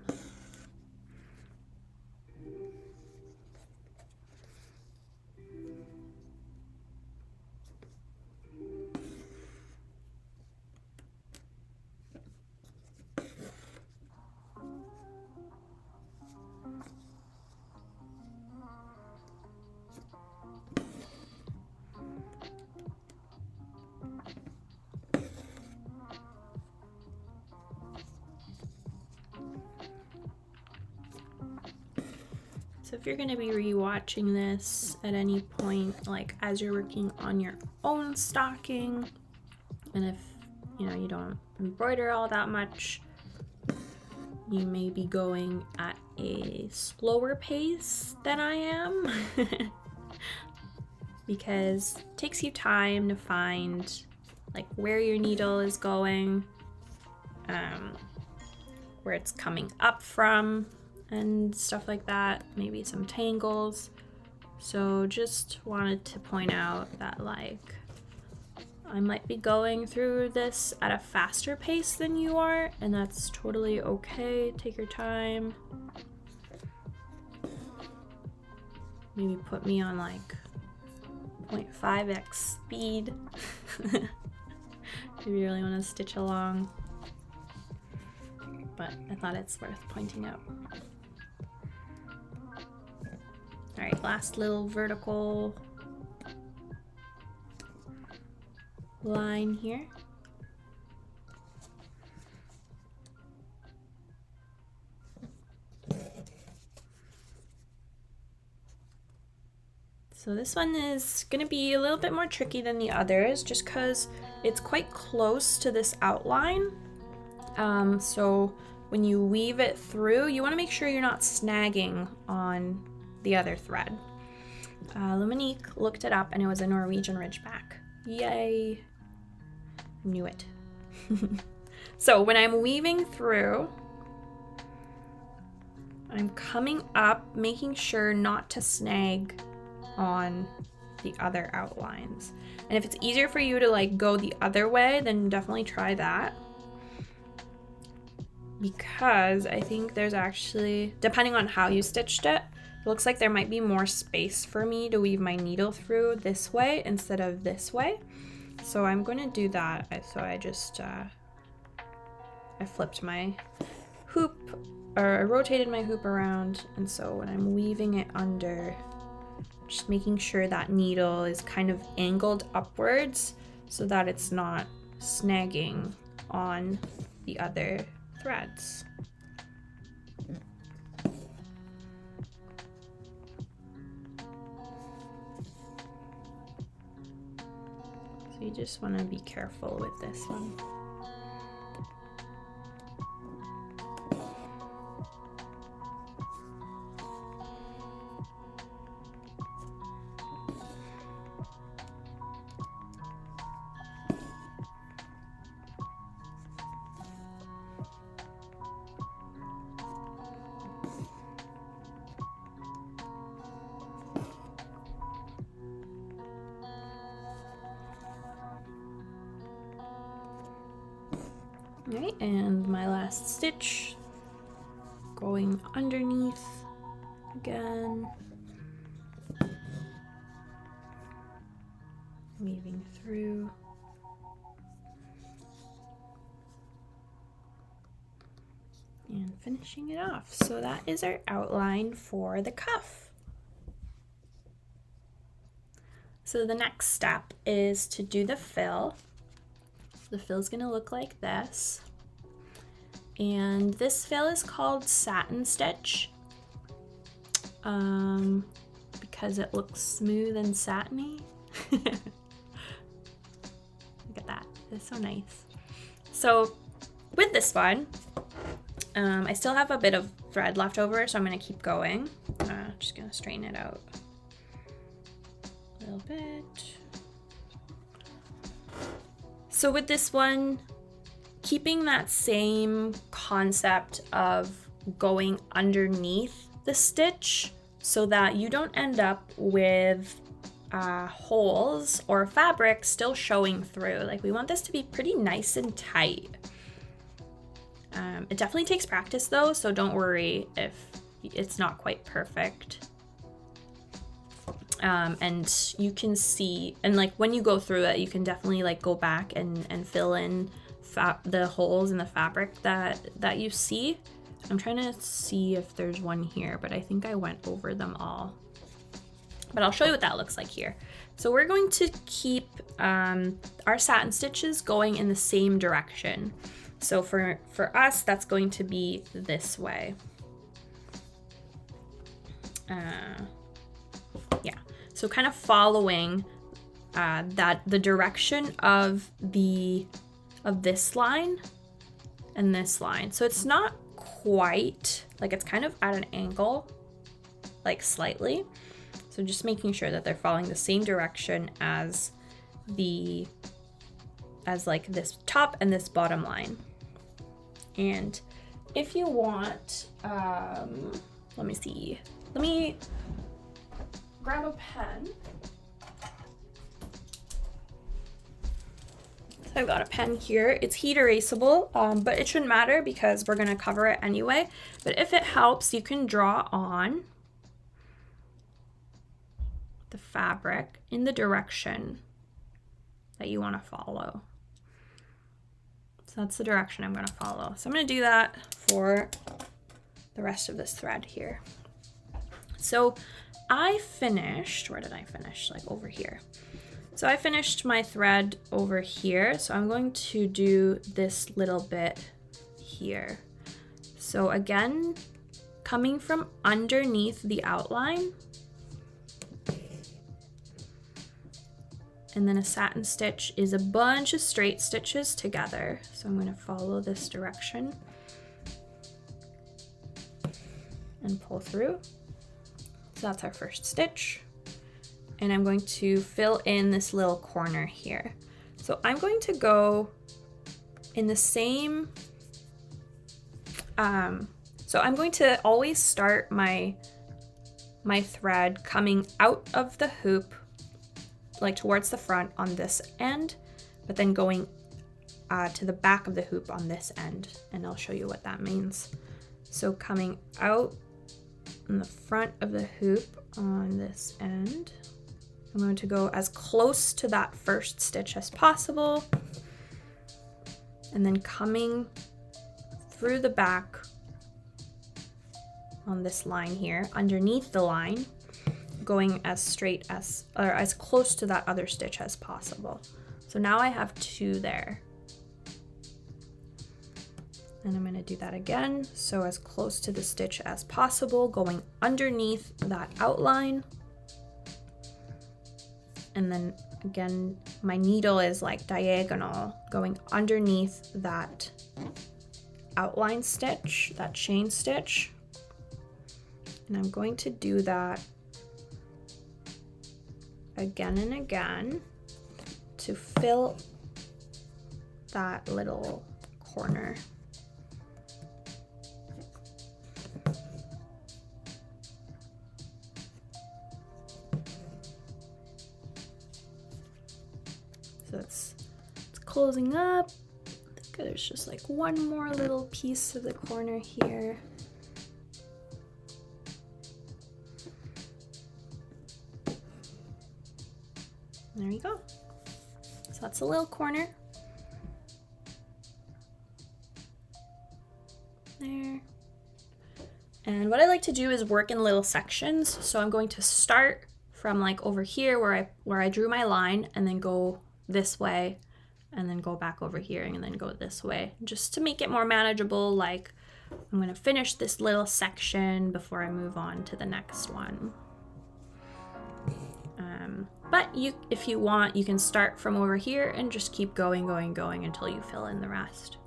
So if you're going to be rewatching this at any point, like as you're working on your own stocking, and if you don't embroider all that much, you may be going at a slower pace than I am because it takes you time to find like where your needle is going, where it's coming up from, and stuff like that, maybe some tangles. So just wanted to point out that like I might be going through this at a faster pace than you are, and that's totally okay. Take your time. Maybe put me on like 0.5x speed if you really want to stitch along. But I thought it's worth pointing out. All right, last little vertical line here. So this one is going to be a little bit more tricky than the others just because it's quite close to this outline. So when you weave it through, you want to make sure you're not snagging on the other thread. Lemonique looked it up and it was a Norwegian Ridgeback. Yay! Knew it. So when I'm weaving through, I'm coming up, making sure not to snag on the other outlines. And if it's easier for you to like go the other way, then definitely try that. because I think there's actually, depending on how you stitched it, it looks like there might be more space for me to weave my needle through this way instead of this way. So I'm going to do that. So I just, I flipped my hoop, or I rotated my hoop around. And so when I'm weaving it under, just making sure that needle is kind of angled upwards so that it's not snagging on the other threads. So you just want to be careful with this one. Alright, and my last stitch, going underneath again, weaving through, and finishing it off. So that is our outline for the cuff. So the next step is to do the fill. The fill is going to look like this, and this fill is called Satin stitch because it looks smooth and satiny. Look at that, it's so nice. So with this one, I still have a bit of thread left over, so I'm going to keep going. Just going to straighten it out a little bit. So with this one, keeping that same concept of going underneath the stitch so that you don't end up with holes or fabric still showing through. Like, we want this to be pretty nice and tight. It definitely takes practice though, so don't worry if it's not quite perfect. And you can see, and like when you go through it, you can definitely like go back and fill in the holes in the fabric that you see. I'm trying to see if there's one here, but I think I went over them all. But I'll show you what that looks like here. So we're going to keep our satin stitches going in the same direction. So for us, that's going to be this way. Yeah. So kind of following the direction of this line and this line. So it's not quite, like, it's kind of at an angle, like slightly. So just making sure that they're following the same direction as like this top and this bottom line. And if you want, let me see. Let me grab a pen. So I've got a pen here. It's heat erasable, but it shouldn't matter because we're gonna cover it anyway. But if it helps, you can draw on the fabric in the direction that you want to follow. So that's the direction I'm going to follow. So I'm going to do that for the rest of this thread here. So I finished, where did I finish? Like over here. So I finished my thread over here. So I'm going to do this little bit here. So again, coming from underneath the outline, and then a satin stitch is a bunch of straight stitches together. So I'm going to follow this direction and pull through. So that's our first stitch. And I'm going to fill in this little corner here. So I'm going to go in the same, so I'm going to always start my thread coming out of the hoop, like towards the front on this end, but then going to the back of the hoop on this end, and I'll show you what that means. So coming out in the front of the hoop on this end, I'm going to go as close to that first stitch as possible, and then coming through the back on this line here, underneath the line, going as straight as, or as close to that other stitch as possible. So now I have 2 there. And I'm going to do that again. So as close to the stitch as possible, going underneath that outline. And then again, my needle is like diagonal, going underneath that outline stitch, that chain stitch. And I'm going to do that again and again to fill that little corner. So it's closing up. I think there's just like one more little piece of the corner here. There you go. So that's a little corner. There. And what I like to do is work in little sections. So I'm going to start from like over here where I drew my line, and then go this way, and then go back over here, and then go this way, just to make it more manageable. Like, I'm going to finish this little section before I move on to the next one. But if you want, you can start from over here and just keep going until you fill in the rest.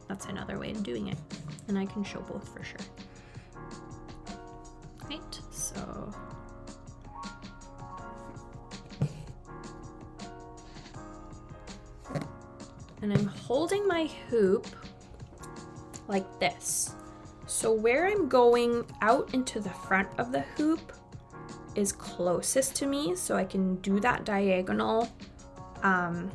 That's another way of doing it, and I can show both for sure. Right, so and I'm holding my hoop like this. So where I'm going out into the front of the hoop is closest to me, so I can do that diagonal and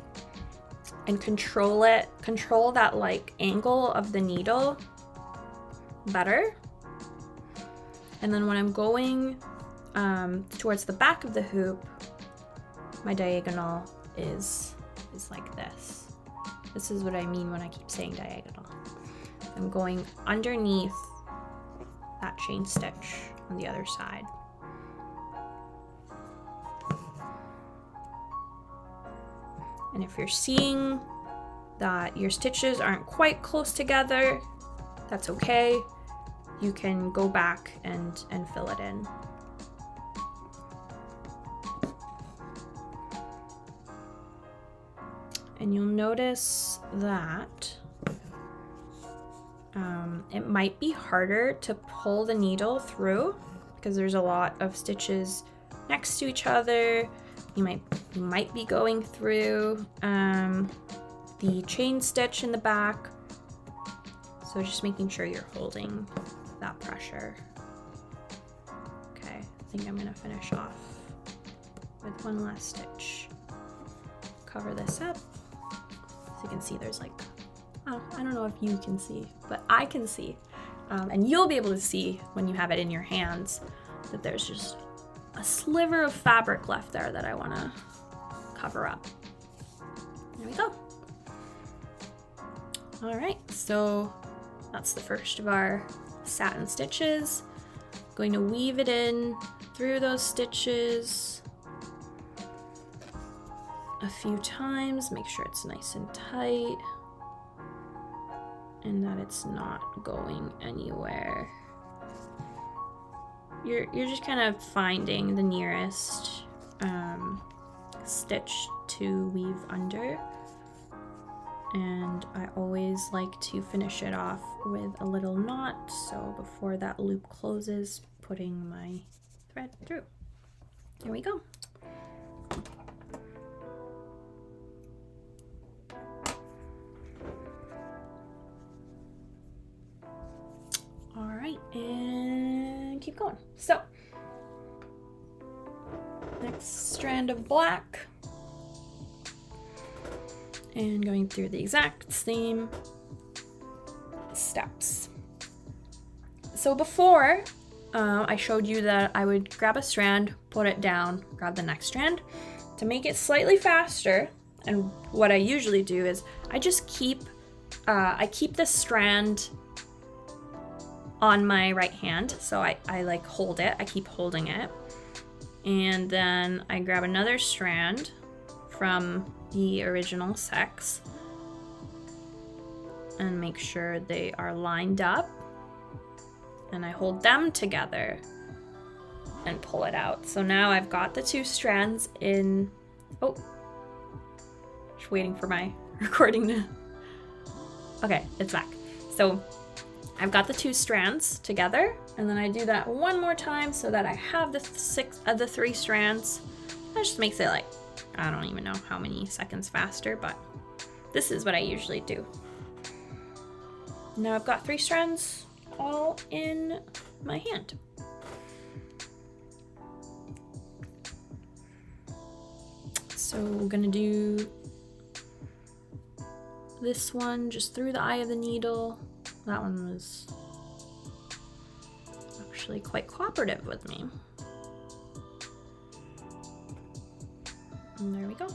control that like angle of the needle better. And then when I'm going towards the back of the hoop, my diagonal is like this. This is what I mean when I keep saying diagonal. I'm going underneath that chain stitch on the other side. And if you're seeing that your stitches aren't quite close together, that's okay. You can go back and fill it in. And you'll notice that it might be harder to pull the needle through because there's a lot of stitches next to each other. You might be going through the chain stitch in the back. So just making sure you're holding that pressure. Okay, I think I'm gonna finish off with one last stitch. Cover this up. So you can see there's like, oh, I don't know if you can see, but I can see. And you'll be able to see when you have it in your hands that there's just a sliver of fabric left there that I wanna cover up. There we go. All right, so that's the first of our satin stitches. Going to weave it in through those stitches a few times, make sure it's nice and tight and that it's not going anywhere. You're just kind of finding the nearest stitch to weave under, and I always like to finish it off with a little knot, so before that loop closes, putting my thread through. There we go. All right, and keep going. So, next strand of black. And going through the exact same steps. So before, I showed you that I would grab a strand, put it down, grab the next strand. To make it slightly faster, and what I usually do is I just keep this strand on my right hand. So I like hold it, I keep holding it. And then I grab another strand from the original sex and make sure they are lined up. And I hold them together and pull it out. So now I've got the two strands in, oh, just waiting for my recording to, okay, it's back. So I've got the two strands together, and then I do that one more time so that I have the three strands. That just makes it like, I don't even know how many seconds faster, but this is what I usually do. Now I've got three strands all in my hand. So we're gonna do this one just through the eye of the needle. That one was actually quite cooperative with me. And there we go.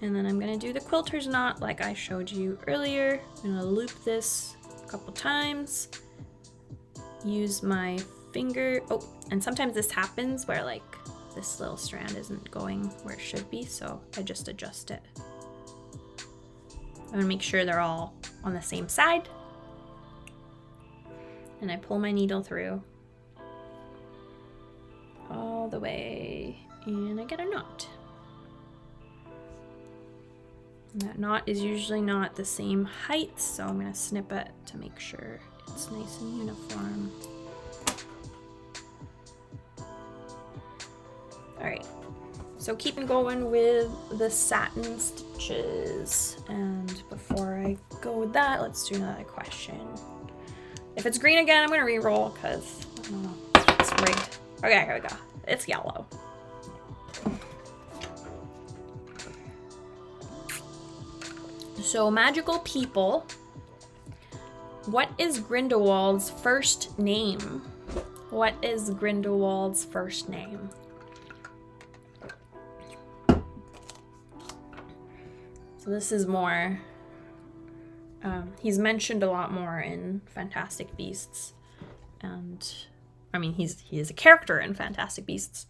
And then I'm gonna do the quilter's knot like I showed you earlier. I'm gonna loop this a couple times. Use my finger. Oh, and sometimes this happens where like this little strand isn't going where it should be, so I just adjust it. I'm gonna make sure they're all on the same side. And I pull my needle through all the way, and I get a knot. And that knot is usually not the same height, so I'm gonna snip it to make sure it's nice and uniform. All right, so keeping going with the satin stitches. And before I go with that, let's do another question. If it's green again, I'm gonna re-roll because I don't know, it's rigged. Okay, here we go. It's yellow. So magical people, what is Grindelwald's first name? What is Grindelwald's first name? So this is more, he's mentioned a lot more in Fantastic Beasts, and I mean he is a character in Fantastic Beasts,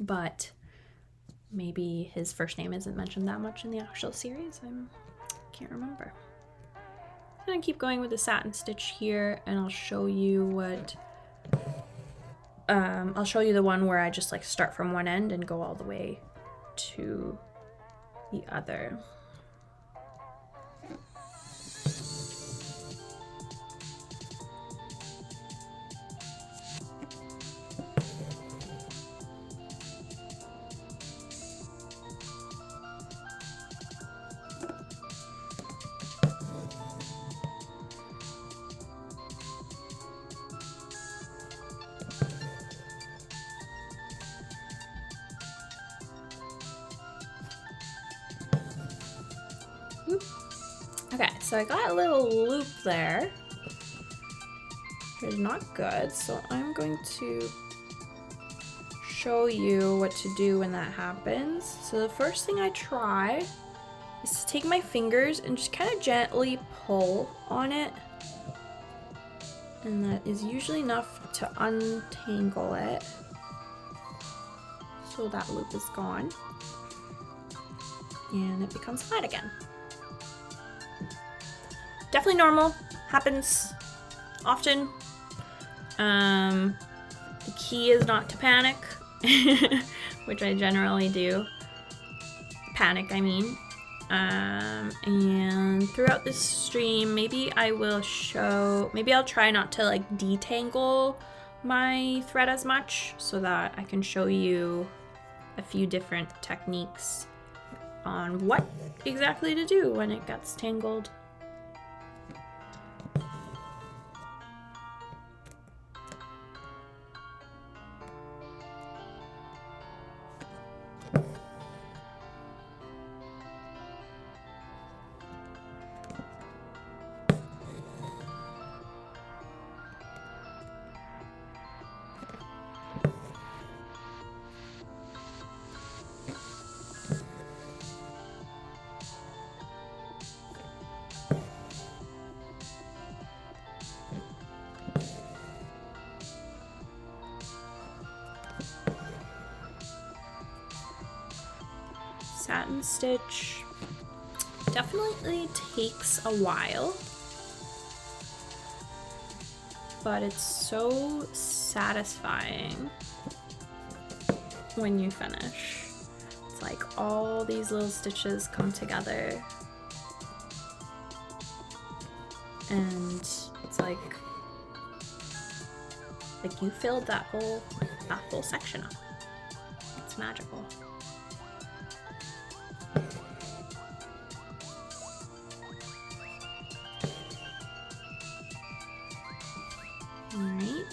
but maybe his first name isn't mentioned that much in the actual series. I can't remember. I'm gonna keep going with the satin stitch here, and I'll show you what, I'll show you the one where I just like start from one end and go all the way to the other. Okay, so I got a little loop there, which is not good, so I'm going to show you what to do when that happens. So the first thing I try is to take my fingers and just kind of gently pull on it, and that is usually enough to untangle it, so that loop is gone, and it becomes flat again. Definitely normal, happens often. The key is not to panic, which I generally do. Panic, I mean. And throughout this stream, maybe I'll try not to like detangle my thread as much so that I can show you a few different techniques on what exactly to do when it gets tangled. satin stitch definitely takes a while, but it's so satisfying when you finish. It's like all these little stitches come together and it's like you filled that whole section up. It's magical. Alright.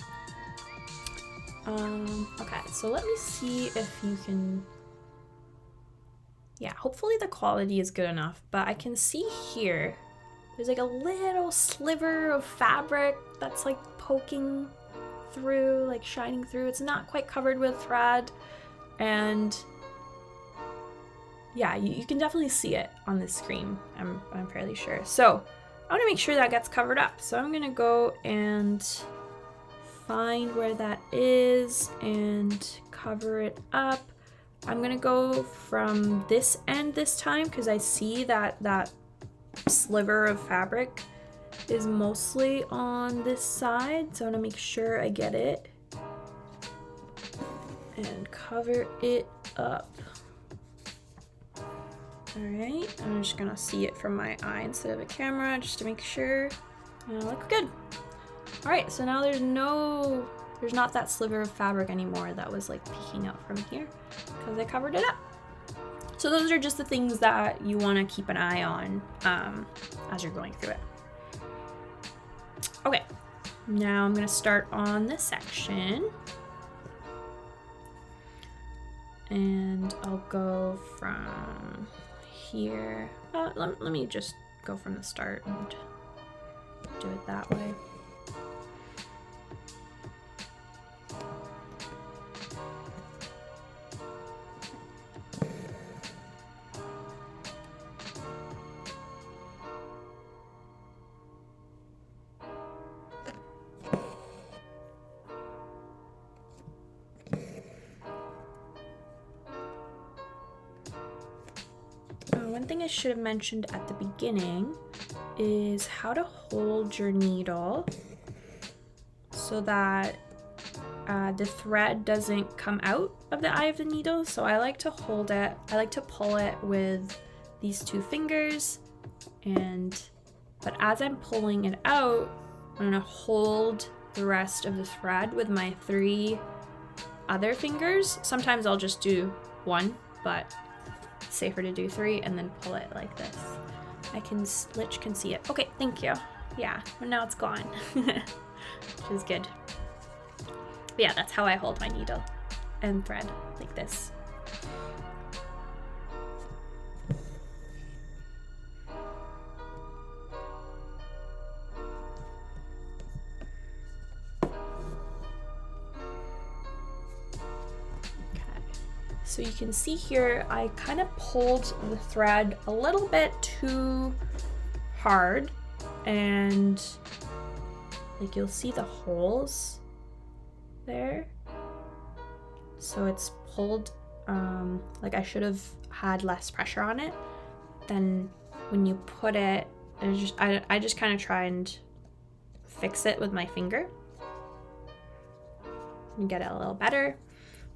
Okay, so let me see if you can... Yeah, hopefully the quality is good enough, but I can see here, there's like a little sliver of fabric that's like poking through, like shining through. It's not quite covered with thread, and yeah, you can definitely see it on the screen, I'm fairly sure. So I want to make sure that gets covered up, so I'm gonna go and find where that is and cover it up. I'm gonna go from this end this time because I see that sliver of fabric is mostly on this side, so I want to make sure I get it and cover it up. Alright, I'm just gonna see it from my eye instead of a camera just to make sure it looks good. Alright, so now there's not that sliver of fabric anymore that was like peeking out from here because I covered it up. So those are just the things that you want to keep an eye on as you're going through it. Okay, now I'm going to start on this section. And I'll go from here. Let me just go from the start and do it that way. One thing I should have mentioned at the beginning is how to hold your needle so that the thread doesn't come out of the eye of the needle. So I like to hold it, I like to pull it with these two fingers, but as I'm pulling it out, I'm gonna hold the rest of the thread with my 3 other fingers. Sometimes I'll just do 1, but it's safer to do 3 and then pull it like this. Litch can see it. Okay, thank you. Yeah, well, now it's gone, which is good. But yeah, that's how I hold my needle and thread, like this. So you can see here, I kind of pulled the thread a little bit too hard, and like you'll see the holes there. So it's pulled, like I should have had less pressure on it. Then when you put it, I just kind of try and fix it with my finger and get it a little better.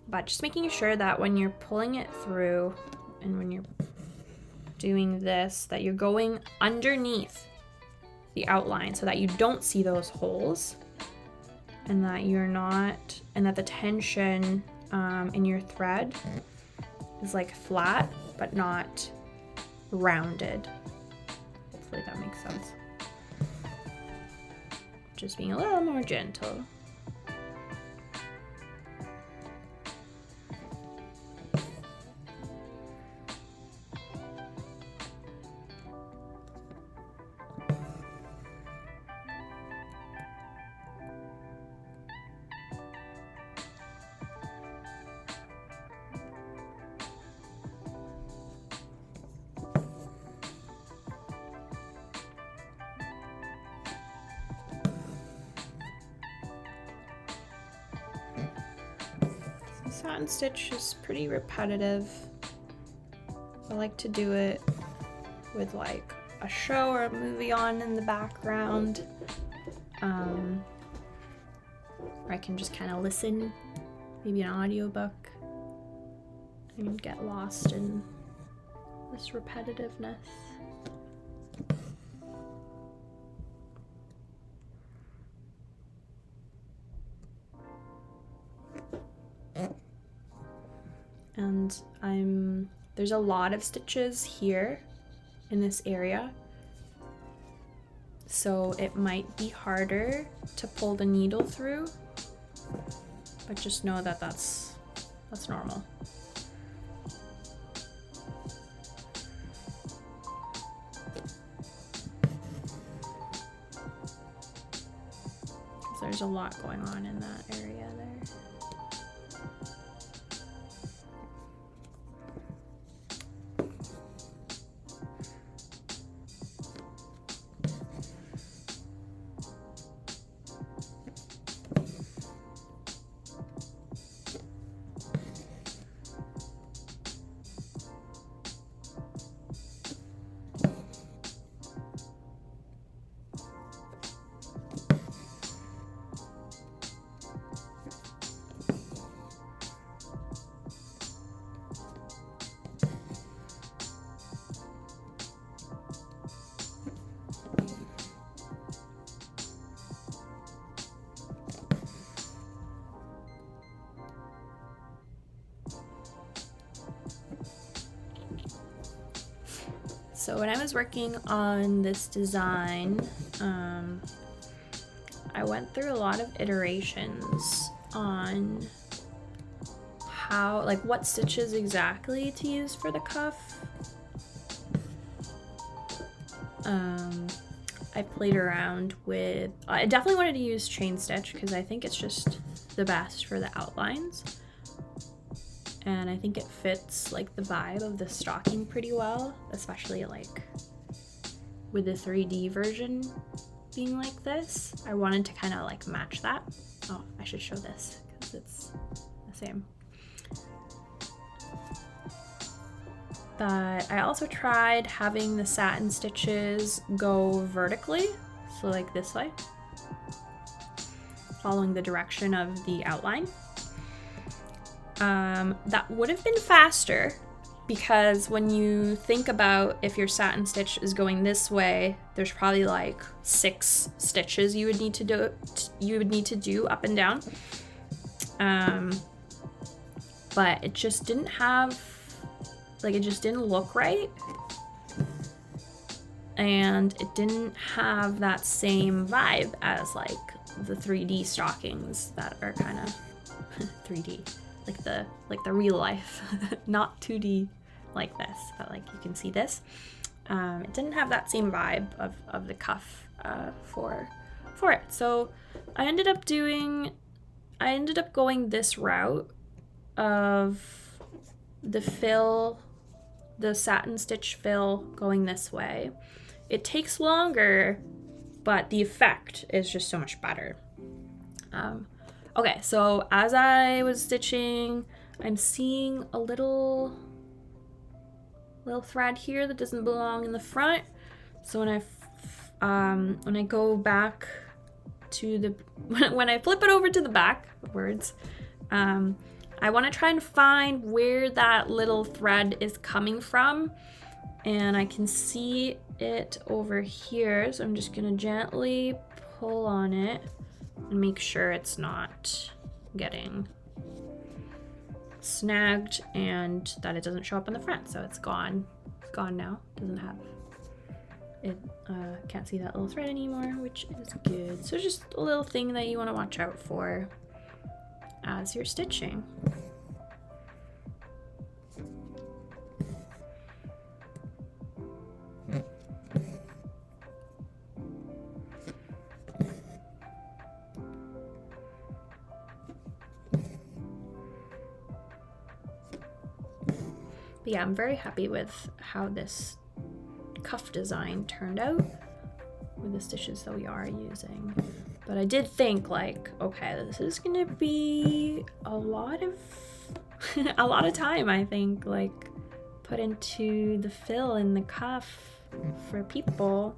But just making sure that when you're pulling it through and when you're doing this, that you're going underneath the outline so that you don't see those holes, and that the tension in your thread is like flat but not rounded. Hopefully that makes sense. Just being a little more gentle. Satin stitch is pretty repetitive, I like to do it with like a show or a movie on in the background. Or I can just kind of listen, maybe an audiobook, and get lost in this repetitiveness. And there's a lot of stitches here in this area, so it might be harder to pull the needle through, but just know that that's normal. There's a lot going on in that area there. So when I was working on this design, I went through a lot of iterations on how, like, what stitches exactly to use for the cuff. I played around with, I definitely wanted to use chain stitch because I think it's just the best for the outlines. And I think it fits like the vibe of the stocking pretty well, especially like with the 3D version being like this. I wanted to kind of like match that. Oh, I should show this because it's the same. But I also tried having the satin stitches go vertically, so like this way, following the direction of the outline. That would have been faster because when you think about if your satin stitch is going this way, there's probably like 6 stitches you would need to do up and down. But it just didn't have, like, it just didn't look right. And it didn't have that same vibe as like the 3D stockings that are kind of 3D. Like the real life, not 2D like this, but like you can see this. It didn't have that same vibe of the cuff for it. So I ended up going this route of the fill, the satin stitch fill going this way. It takes longer, but the effect is just so much better. Okay, so as I was stitching, I'm seeing a little thread here that doesn't belong in the front. So when I go back to the, when I flip it over to the back, I want to try and find where that little thread is coming from, and I can see it over here. So I'm just gonna gently pull on it and make sure it's not getting snagged and that it doesn't show up in the front. So it's gone now. Doesn't have it, can't see that little thread anymore, which is good. So just a little thing that you want to watch out for as you're stitching. But yeah, I'm very happy with how this cuff design turned out with the stitches that we are using. But I did think, like, okay, this is gonna be a lot of time, I think, like put into the fill in the cuff for people.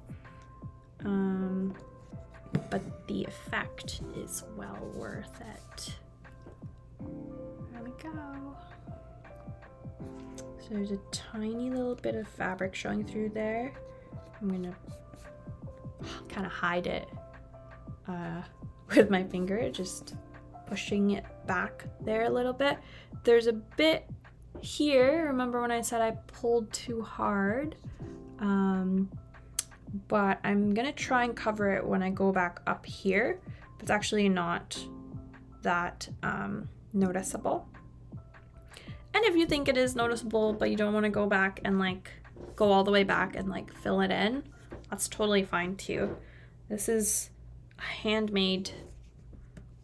But the effect is well worth it. There we go. So there's a tiny little bit of fabric showing through there. I'm gonna kind of hide it with my finger, just pushing it back there a little bit. There's a bit here. Remember when I said I pulled too hard? But I'm gonna try and cover it when I go back up here. It's actually not that noticeable. And if you think it is noticeable, but you don't want to go back and like go all the way back and like fill it in, that's totally fine too. This is a handmade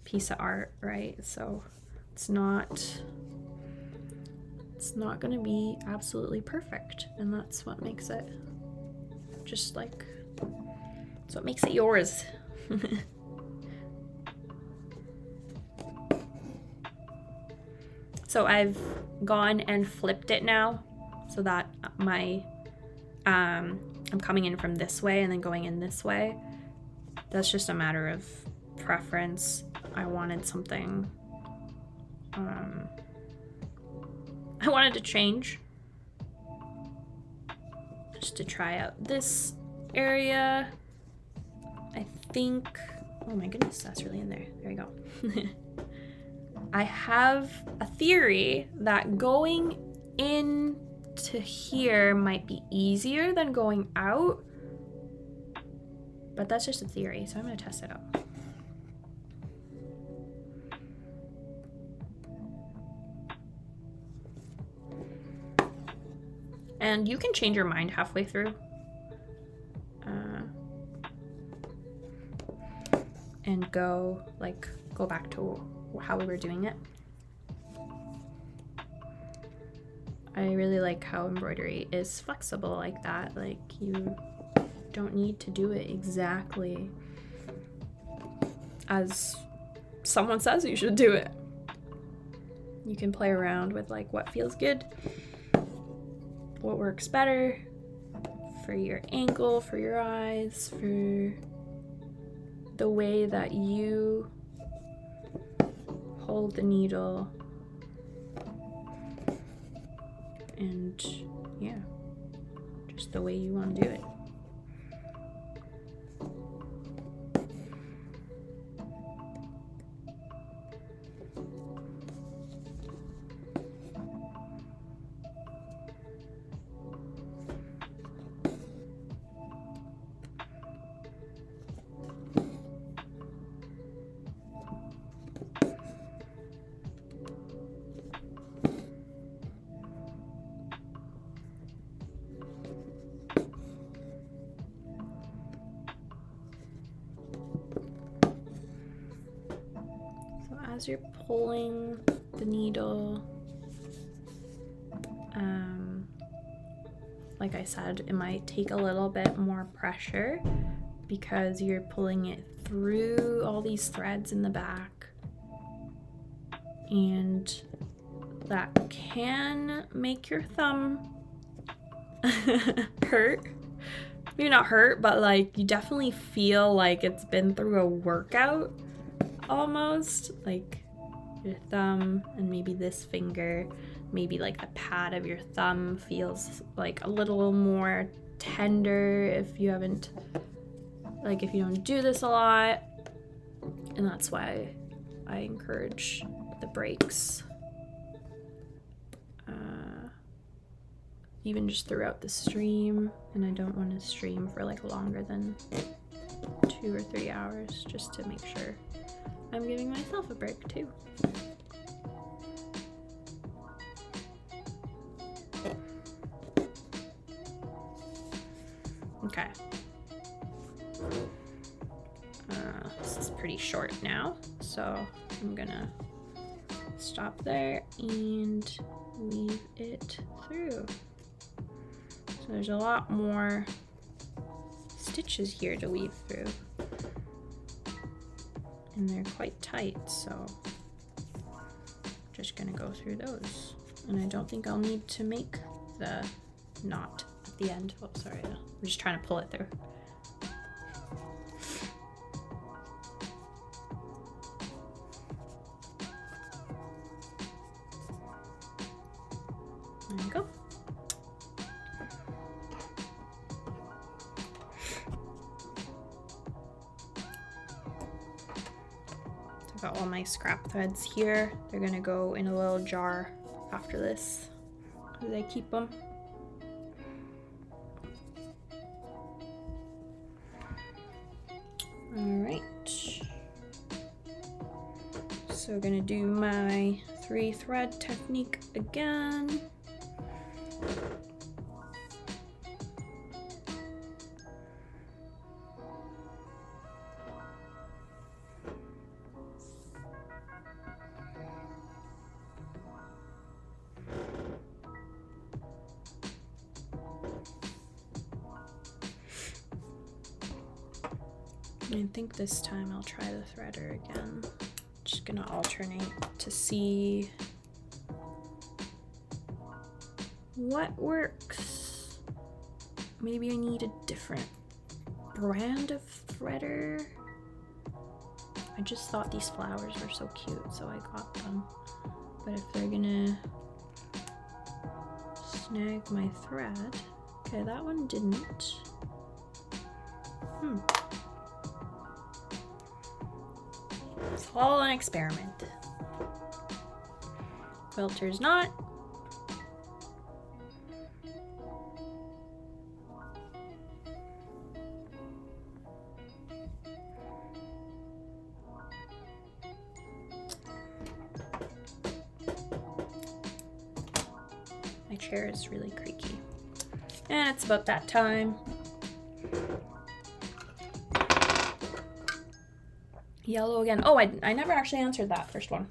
piece of art, right? So it's not gonna be absolutely perfect, and that's what makes it just like, that's what makes it yours. So I've gone and flipped it now so that I'm coming in from this way and then going in this way. That's just a matter of preference. I wanted something, I wanted to change, just to try out this area. I think, oh my goodness, that's really in there. There we go. I have a theory that going into here might be easier than going out, but that's just a theory, so I'm gonna test it out. And you can change your mind halfway through. And go back to how we were doing it. I really like how embroidery is flexible like that. Like, you don't need to do it exactly as someone says you should do it. You can play around with like what feels good, what works better for your angle, for your eyes, for the way that you hold the needle, and yeah, just the way you want to do it. As you're pulling the needle, like I said, it might take a little bit more pressure because you're pulling it through all these threads in the back, and that can make your thumb hurt. Maybe not hurt, but like you definitely feel like it's been through a workout. Almost like your thumb and maybe this finger, maybe like the pad of your thumb feels like a little more tender if you haven't, like if you don't do this a lot. And that's why I encourage the breaks, even just throughout the stream. And I don't want to stream for like longer than 2 or 3 hours, just to make sure I'm giving myself a break too. Okay. This is pretty short now, so I'm gonna stop there and weave it through. So there's a lot more stitches here to weave through, and they're quite tight, so just gonna go through those. And I don't think I'll need to make the knot at the end. Oh, sorry, I'm just trying to pull it through. There you go. So I've got all my scrap threads here. They're gonna go in a little jar after this, as I keep them. All right. So we're gonna do my 3-thread technique again. I think this time I'll try the threader again. Just gonna alternate to see what works. Maybe I need a different brand of threader. I just thought these flowers were so cute, so I got them. But if they're gonna snag my thread, okay, that one didn't. It's all an experiment. Quilter's knot. My chair is really creaky. And it's about that time. Yellow again. Oh, I never actually answered that first one.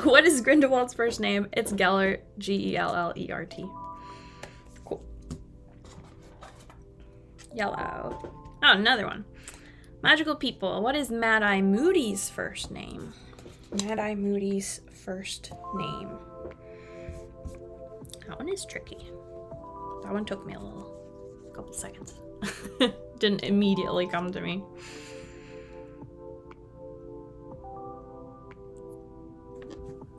What is Grindelwald's first name? It's Gellert, G-E-L-L-E-R-T. Cool. Yellow. Oh, another one. Magical people. What is Mad Eye Moody's first name? Mad Eye Moody's first name. That one is tricky. That one took me a couple seconds. Didn't immediately come to me.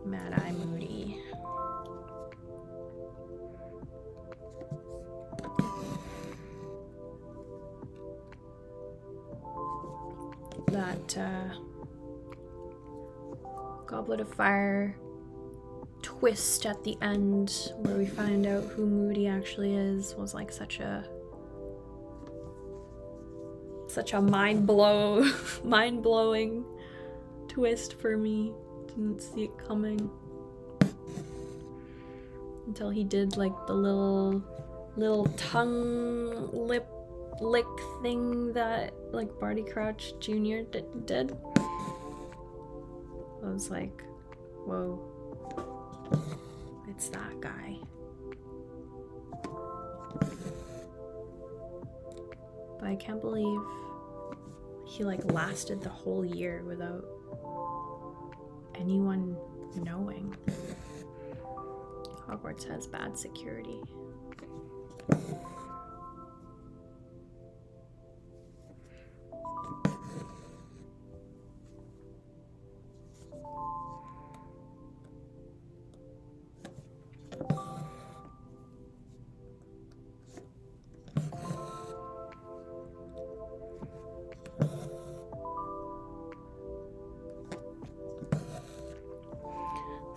Mad Eye Moody. That Goblet of Fire twist at the end where we find out who Moody actually is was like such a mind-blowing twist for me. Didn't see it coming until he did like the little tongue lip lick thing that like Barty Crouch Jr. did. I was like, whoa, it's that guy. But I can't believe he like lasted the whole year without anyone knowing. Hogwarts has bad security.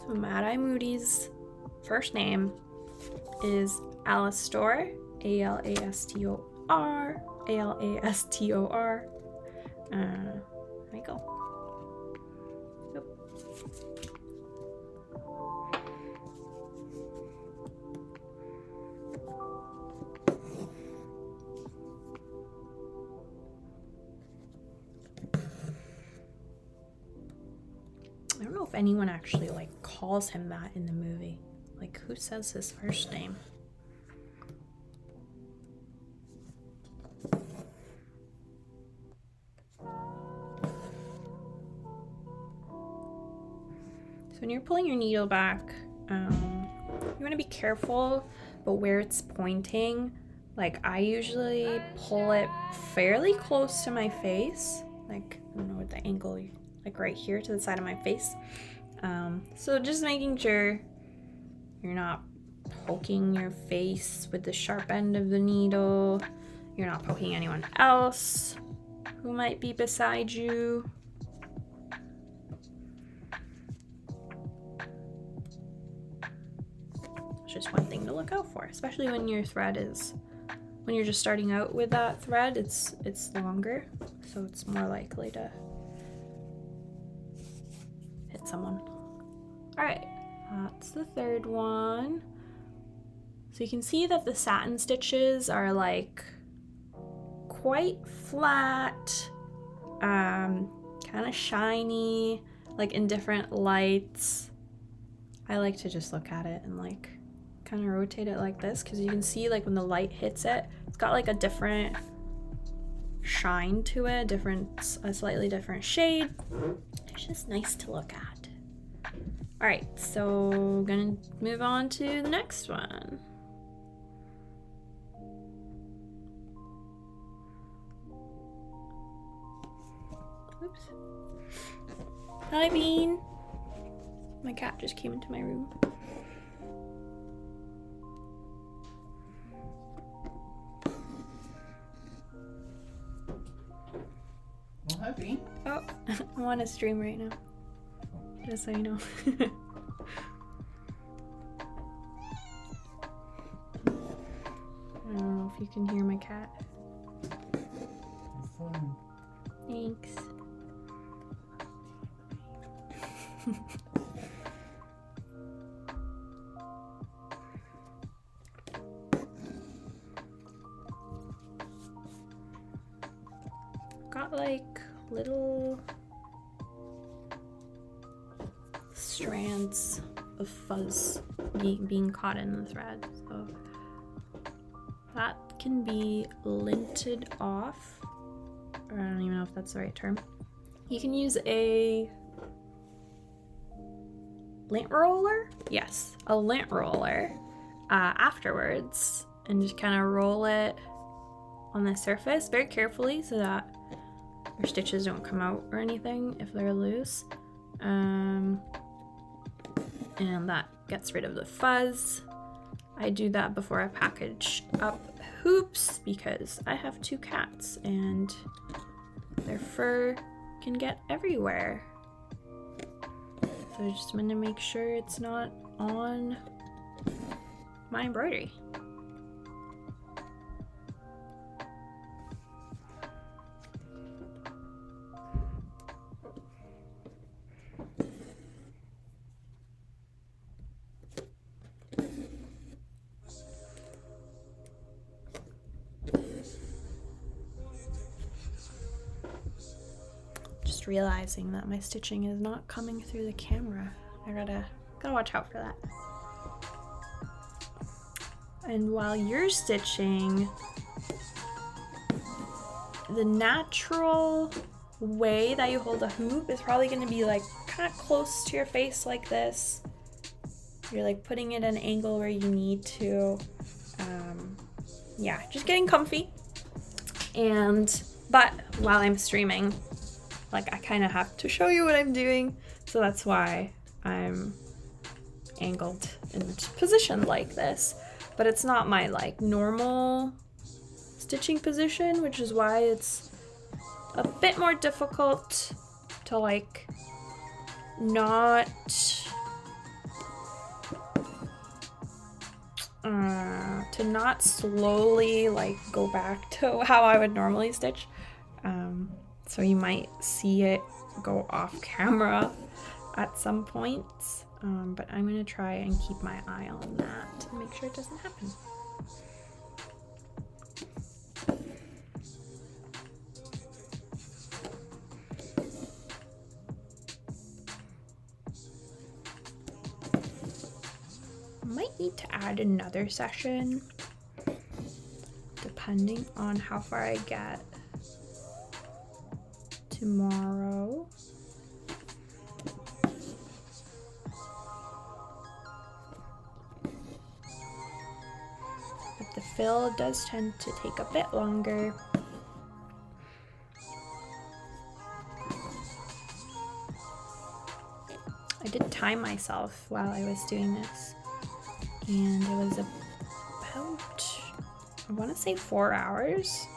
So Mad Eye Moody's first name is Alastor, A-L-A-S-T-O-R, A-L-A-S-T-O-R. There we go. Yep. I don't know if anyone actually like calls him that in the movie. Like, who says his first name? So when you're pulling your needle back, you want gonna be careful, but where it's pointing, like I usually pull it fairly close to my face, like I don't know what the angle, like right here to the side of my face. So just making sure you're not poking your face with the sharp end of the needle. You're not poking anyone else who might be beside you. It's just one thing to look out for, especially when your thread is, when you're just starting out with that thread, it's longer, so it's more likely to hit someone. All right, that's the third one. So you can see that the satin stitches are like quite flat, kind of shiny, like in different lights. I like to just look at it and like kind of rotate it like this, because you can see like when the light hits it, it's got like a different shine to it, a slightly different shade. It's just nice to look at. All right, so we're gonna move on to the next one. Oops. Hi, Bean. My cat just came into my room. Oh, hi, Bean. Oh, I'm on a stream right now. Just so you know. I don't know if you can hear my cat. Fun. Thanks. Got like little strands of fuzz being caught in the thread, so that can be linted off, or I don't even know if that's the right term. You can use a lint roller, yes, a lint roller afterwards, and just kind of roll it on the surface very carefully so that your stitches don't come out or anything if they're loose. And that gets rid of the fuzz. I do that before I package up hoops because I have 2 cats and their fur can get everywhere. So I just want to make sure it's not on my embroidery. Just realizing that my stitching is not coming through the camera. I gotta watch out for that. And while you're stitching, the natural way that you hold a hoop is probably going to be like kind of close to your face like this. You're like putting it at an angle where you need to. Yeah, just getting comfy. But while I'm streaming, like I kind of have to show you what I'm doing, so that's why I'm angled in position like this. But it's not my like normal stitching position, which is why it's a bit more difficult to like not slowly like go back to how I would normally stitch. So you might see it go off camera at some points, but I'm gonna try and keep my eye on that to make sure it doesn't happen. Might need to add another session depending on how far I get tomorrow. fill does tend to take a bit longer. I did time myself while I was doing this, and it was about, I want to say 4 hours.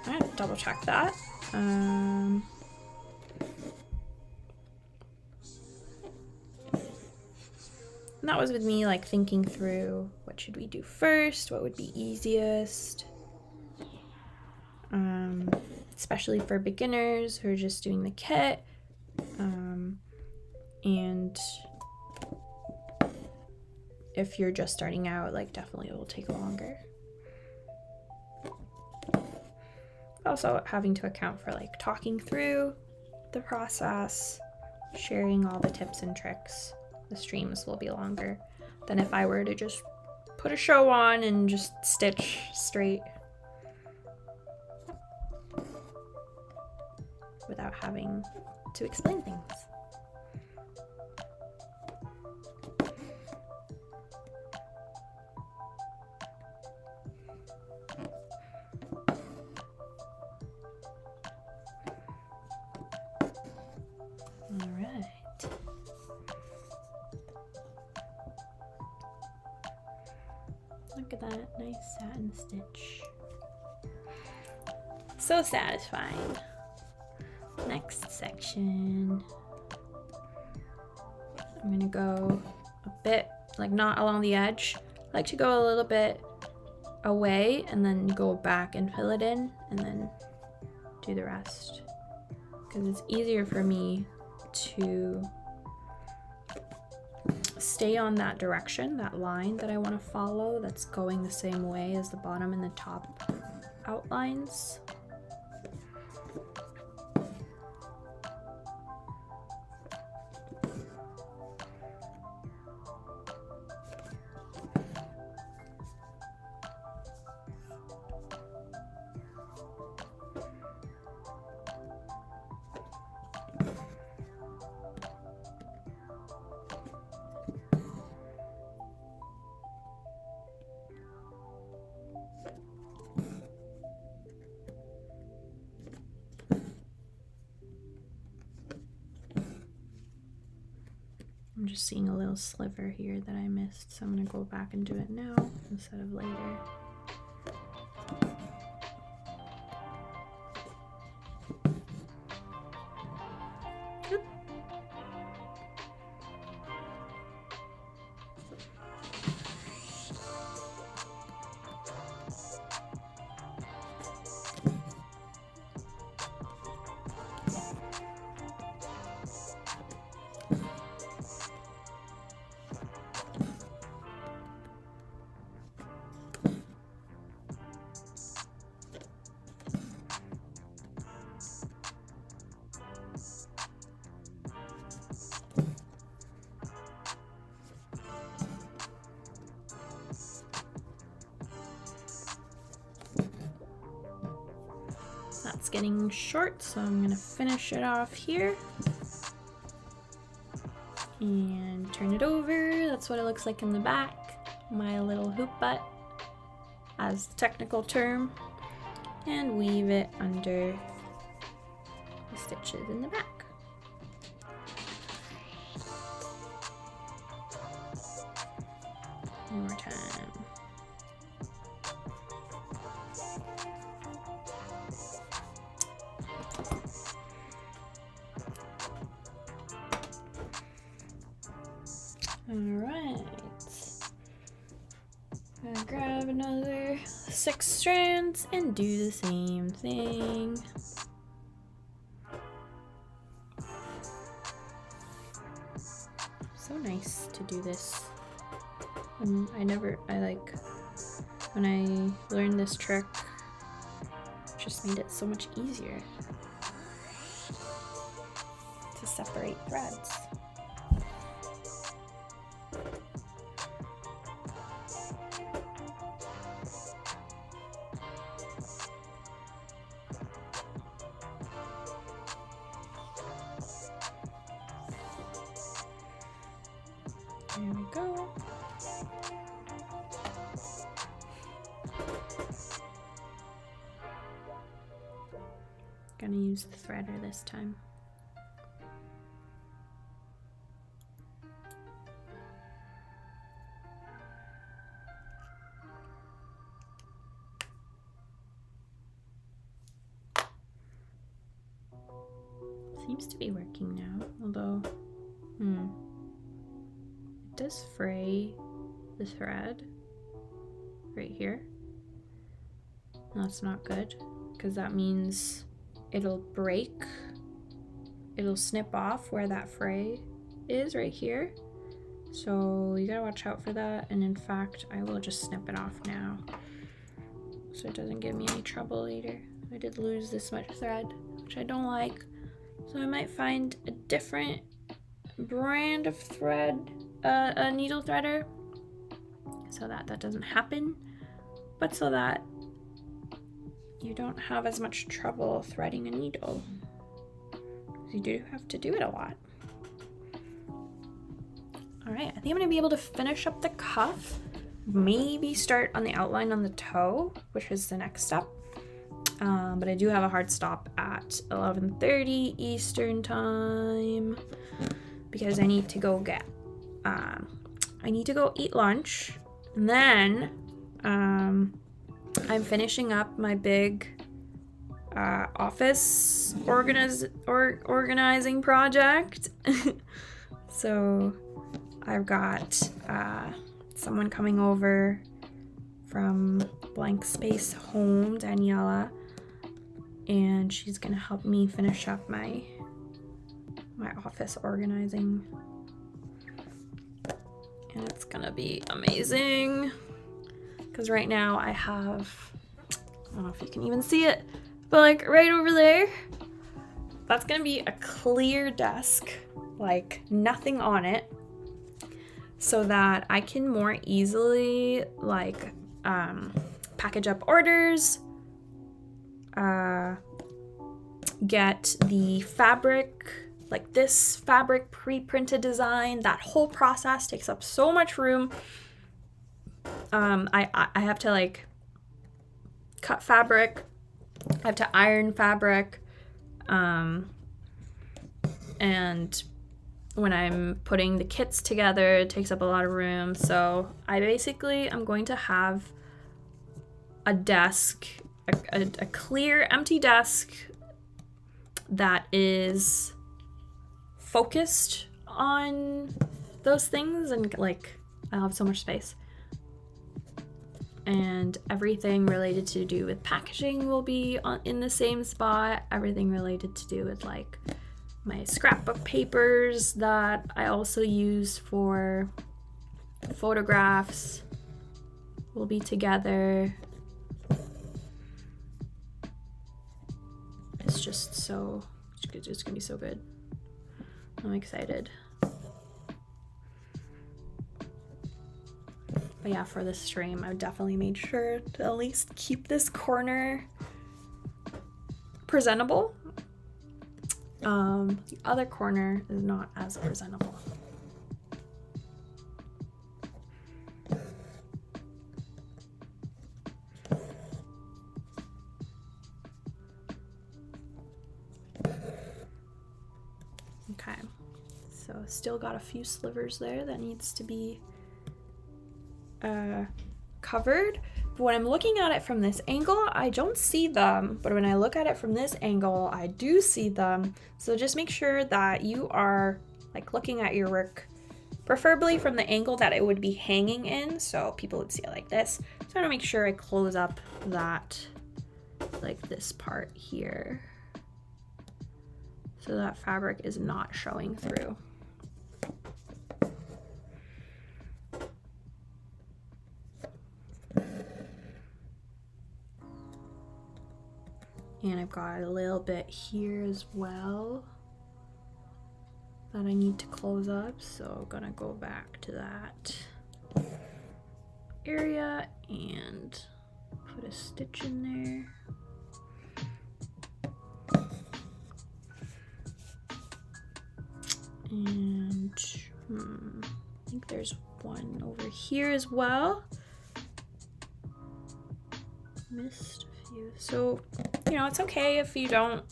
I'm gonna double check that. And that was with me like thinking through what should we do first, what would be easiest, especially for beginners who are just doing the kit. And if you're just starting out, like definitely it will take longer. Also having to account for like talking through the process, sharing all the tips and tricks. The streams will be longer than if I were to just put a show on and just stitch straight without having to explain things. Look at that nice satin stitch. So satisfying. Next section. I'm gonna go a bit, like not along the edge. I like to go a little bit away and then go back and fill it in and then do the rest. Because it's easier for me to stay on that direction, that line that I want to follow, that's going the same way as the bottom and the top outlines. I'm just seeing a little sliver here that I missed, so I'm going to go back and do it now instead of later. Oop. That's getting short, so I'm gonna finish it off here and turn it over. That's what it looks like in the back. My little hoop butt, as the technical term, and weave it under the stitches in the back. One more time. Alright, gonna grab another 6 strands and do the same thing. So nice to do this. When I learned this trick, it just made it so much easier to separate threads. There we go. Gonna use the threader this time. Seems to be working now, although, it does fray the thread right here. That's not good, because that means it'll break. It'll snip off where that fray is right here. So you gotta watch out for that. And in fact, I will just snip it off now, so it doesn't give me any trouble later. I did lose this much thread, which I don't like. So I might find a different brand of thread, a needle threader, so that that doesn't happen, but so that you don't have as much trouble threading a needle. You do have to do it a lot. All right, I think I'm gonna be able to finish up the cuff, maybe start on the outline on the toe, which is the next step. But I do have a hard stop at 11:30 Eastern time because I need to go get, I need to go eat lunch. And then I'm finishing up my big office organizing project. So I've got someone coming over from Blank Space Home, Daniela, and she's gonna help me finish up my office organizing, and it's gonna be amazing because right now I have, I don't know if you can even see it, but like right over there, that's gonna be a clear desk, like nothing on it, so that I can more easily like package up orders, get the fabric, like this fabric pre-printed design. That whole process takes up so much room. I have to like cut fabric, I have to iron fabric, and when I'm putting the kits together, it takes up a lot of room. So I basically, I'm going to have a desk, a clear empty desk that is focused on those things, and like I'll have so much space, and everything related to do with packaging will be in the same spot. Everything related to do with like my scrapbook papers that I also use for photographs will be together. It's just so, it's gonna be so good. I'm excited. But yeah, for this stream, I've definitely made sure to at least keep this corner presentable. The other corner is not as presentable. Okay, so still got a few slivers there that needs to be covered. But when I'm looking at it from this angle, I don't see them, but when I look at it from this angle, I do see them. So just make sure that you are like looking at your work, preferably from the angle that it would be hanging in, so people would see it like this. So I want to make sure I close up that, like this part here, so that fabric is not showing through. And I've got a little bit here as well that I need to close up, so I'm gonna go back to that area and put a stitch in there. And I think there's one over here as well. Missed a few. So, you know, it's okay if you don't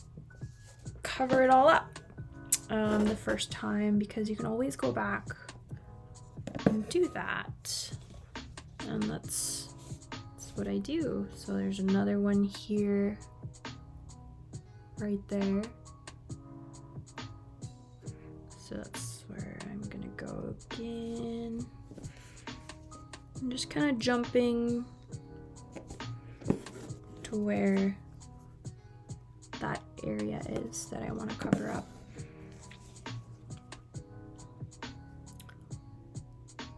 cover it all up the first time, because you can always go back and do that. And that's what I do. So there's another one here, right there. So that's where I'm gonna go again. I'm just kind of jumping to where that area is that I want to cover up.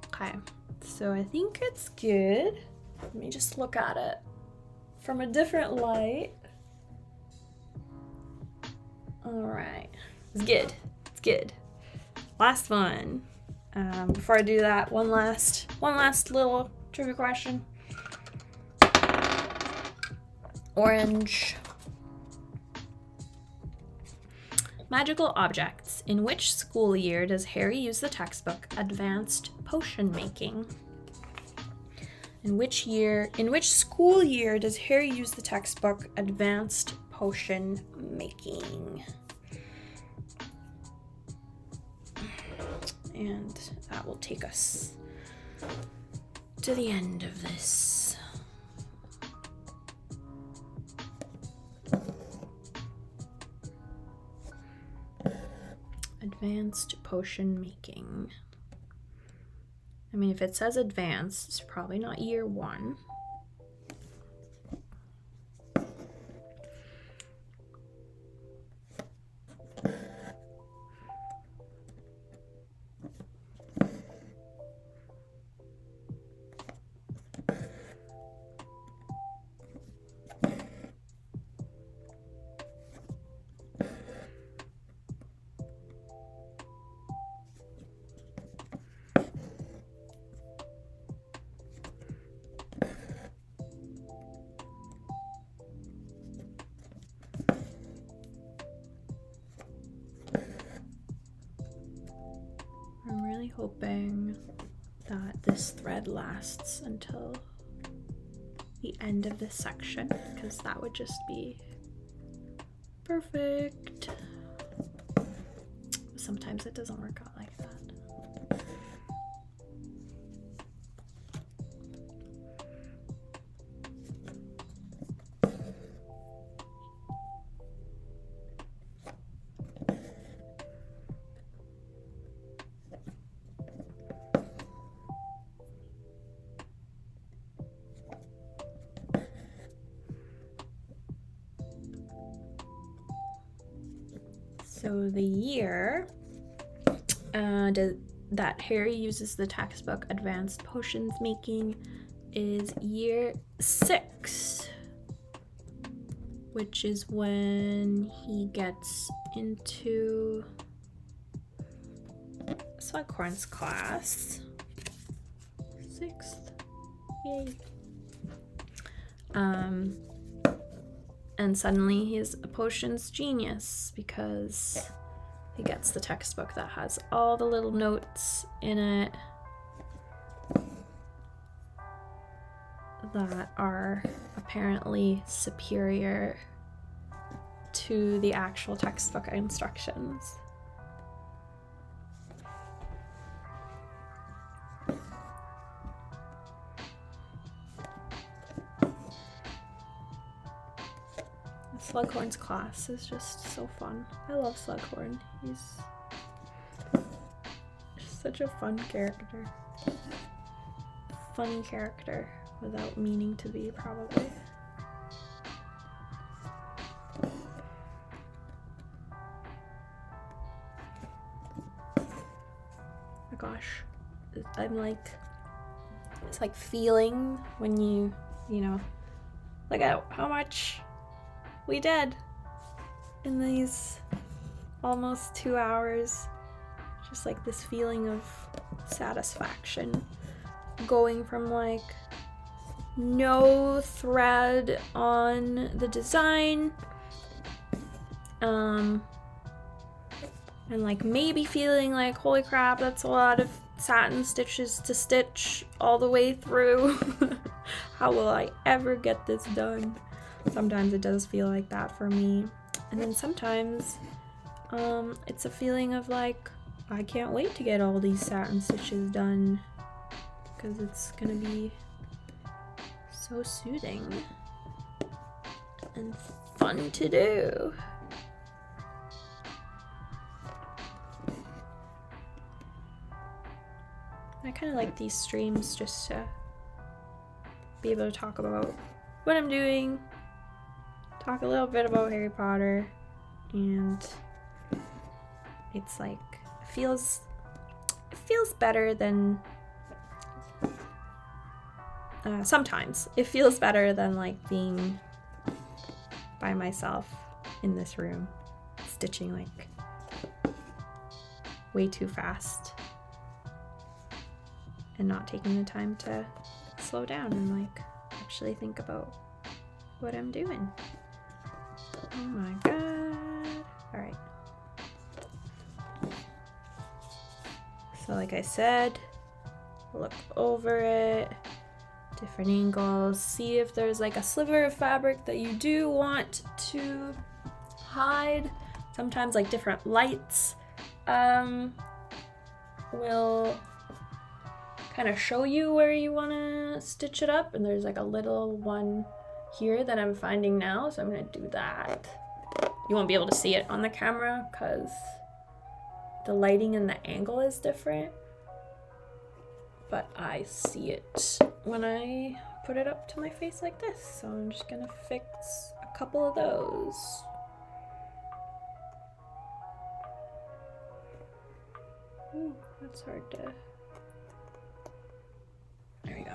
Okay, so I think it's good. Let me just look at it from a different light. All right, it's good. It's good. Last one. Before I do that, one last little trivia question. Orange. Magical objects. In which school year does Harry use the textbook Advanced Potion Making? In which school year does Harry use the textbook Advanced Potion Making? And that will take us to the end of this. Advanced potion making. I mean, if it says advanced, it's probably not year 1. I'm really hoping that this thread lasts until the end of this section, because that would just be perfect. Sometimes it doesn't work out like that. So the year that Harry uses the textbook Advanced Potions Making is year 6, which is when he gets into Slughorn's class. 6th, yay. And suddenly he's a potions genius because he gets the textbook that has all the little notes in it that are apparently superior to the actual textbook instructions. Slughorn's class is just so fun. I love Slughorn. He's such a fun character. Funny character without meaning to be, probably. Oh gosh. I'm like, it's like feeling when you know, look at how much we did in these almost 2 hours. Just like this feeling of satisfaction, going from like no thread on the design and like maybe feeling like, holy crap, that's a lot of satin stitches to stitch all the way through. How will I ever get this done? Sometimes it does feel like that for me. And then sometimes it's a feeling of like, I can't wait to get all these satin stitches done because it's gonna be so soothing and fun to do. I kind of like these streams just to be able to talk about what I'm doing, talk a little bit about Harry Potter, and it's like, it feels better than sometimes it feels better than like being by myself in this room stitching like way too fast and not taking the time to slow down and like actually think about what I'm doing. Oh my god. All right. So like I said, look over it, different angles, see if there's like a sliver of fabric that you do want to hide. Sometimes like different lights will kind of show you where you want to stitch it up, and there's like a little one here that I'm finding now, so I'm going to do that. You won't be able to see it on the camera because the lighting and the angle is different, but I see it when I put it up to my face like this. So I'm just gonna fix a couple of those. Ooh, that's hard to... There we go.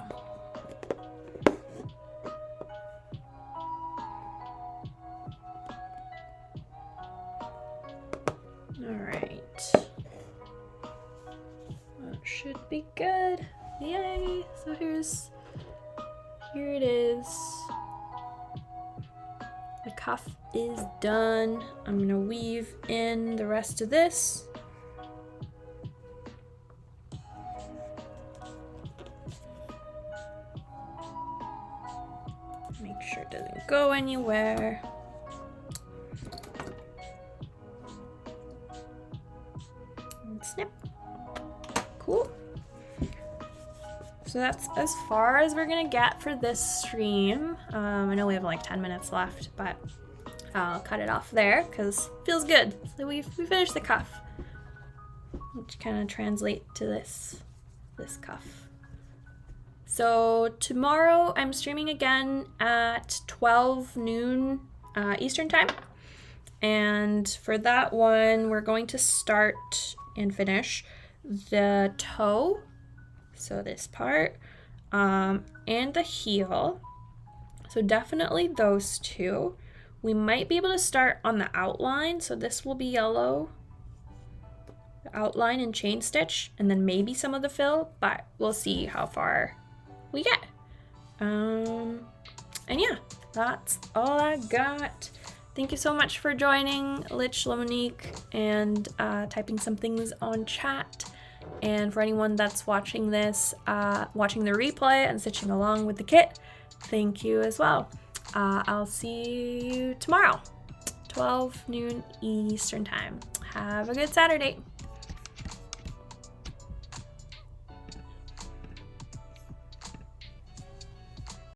Alright. That should be good. Yay! So here it is. The cuff is done. I'm gonna weave in the rest of this. Make sure it doesn't go anywhere. And snip. Cool. So that's as far as we're gonna get for this stream. I know we have like 10 minutes left, but I'll cut it off there because it feels good. So we finished the cuff, which kind of translate to this cuff. So tomorrow I'm streaming again at 12 noon Eastern time. And for that one, we're going to start and finish the toe, so this part, and the heel. So definitely those two. We might be able to start on the outline, so this will be yellow, the outline and chain stitch, and then maybe some of the fill, but we'll see how far we get. And yeah, that's all I got. Thank you so much for joining, Lich Lomonique, and typing some things on chat. And for anyone that's watching this, watching the replay and stitching along with the kit, thank you as well. I'll see you tomorrow, 12 noon Eastern time. Have a good Saturday.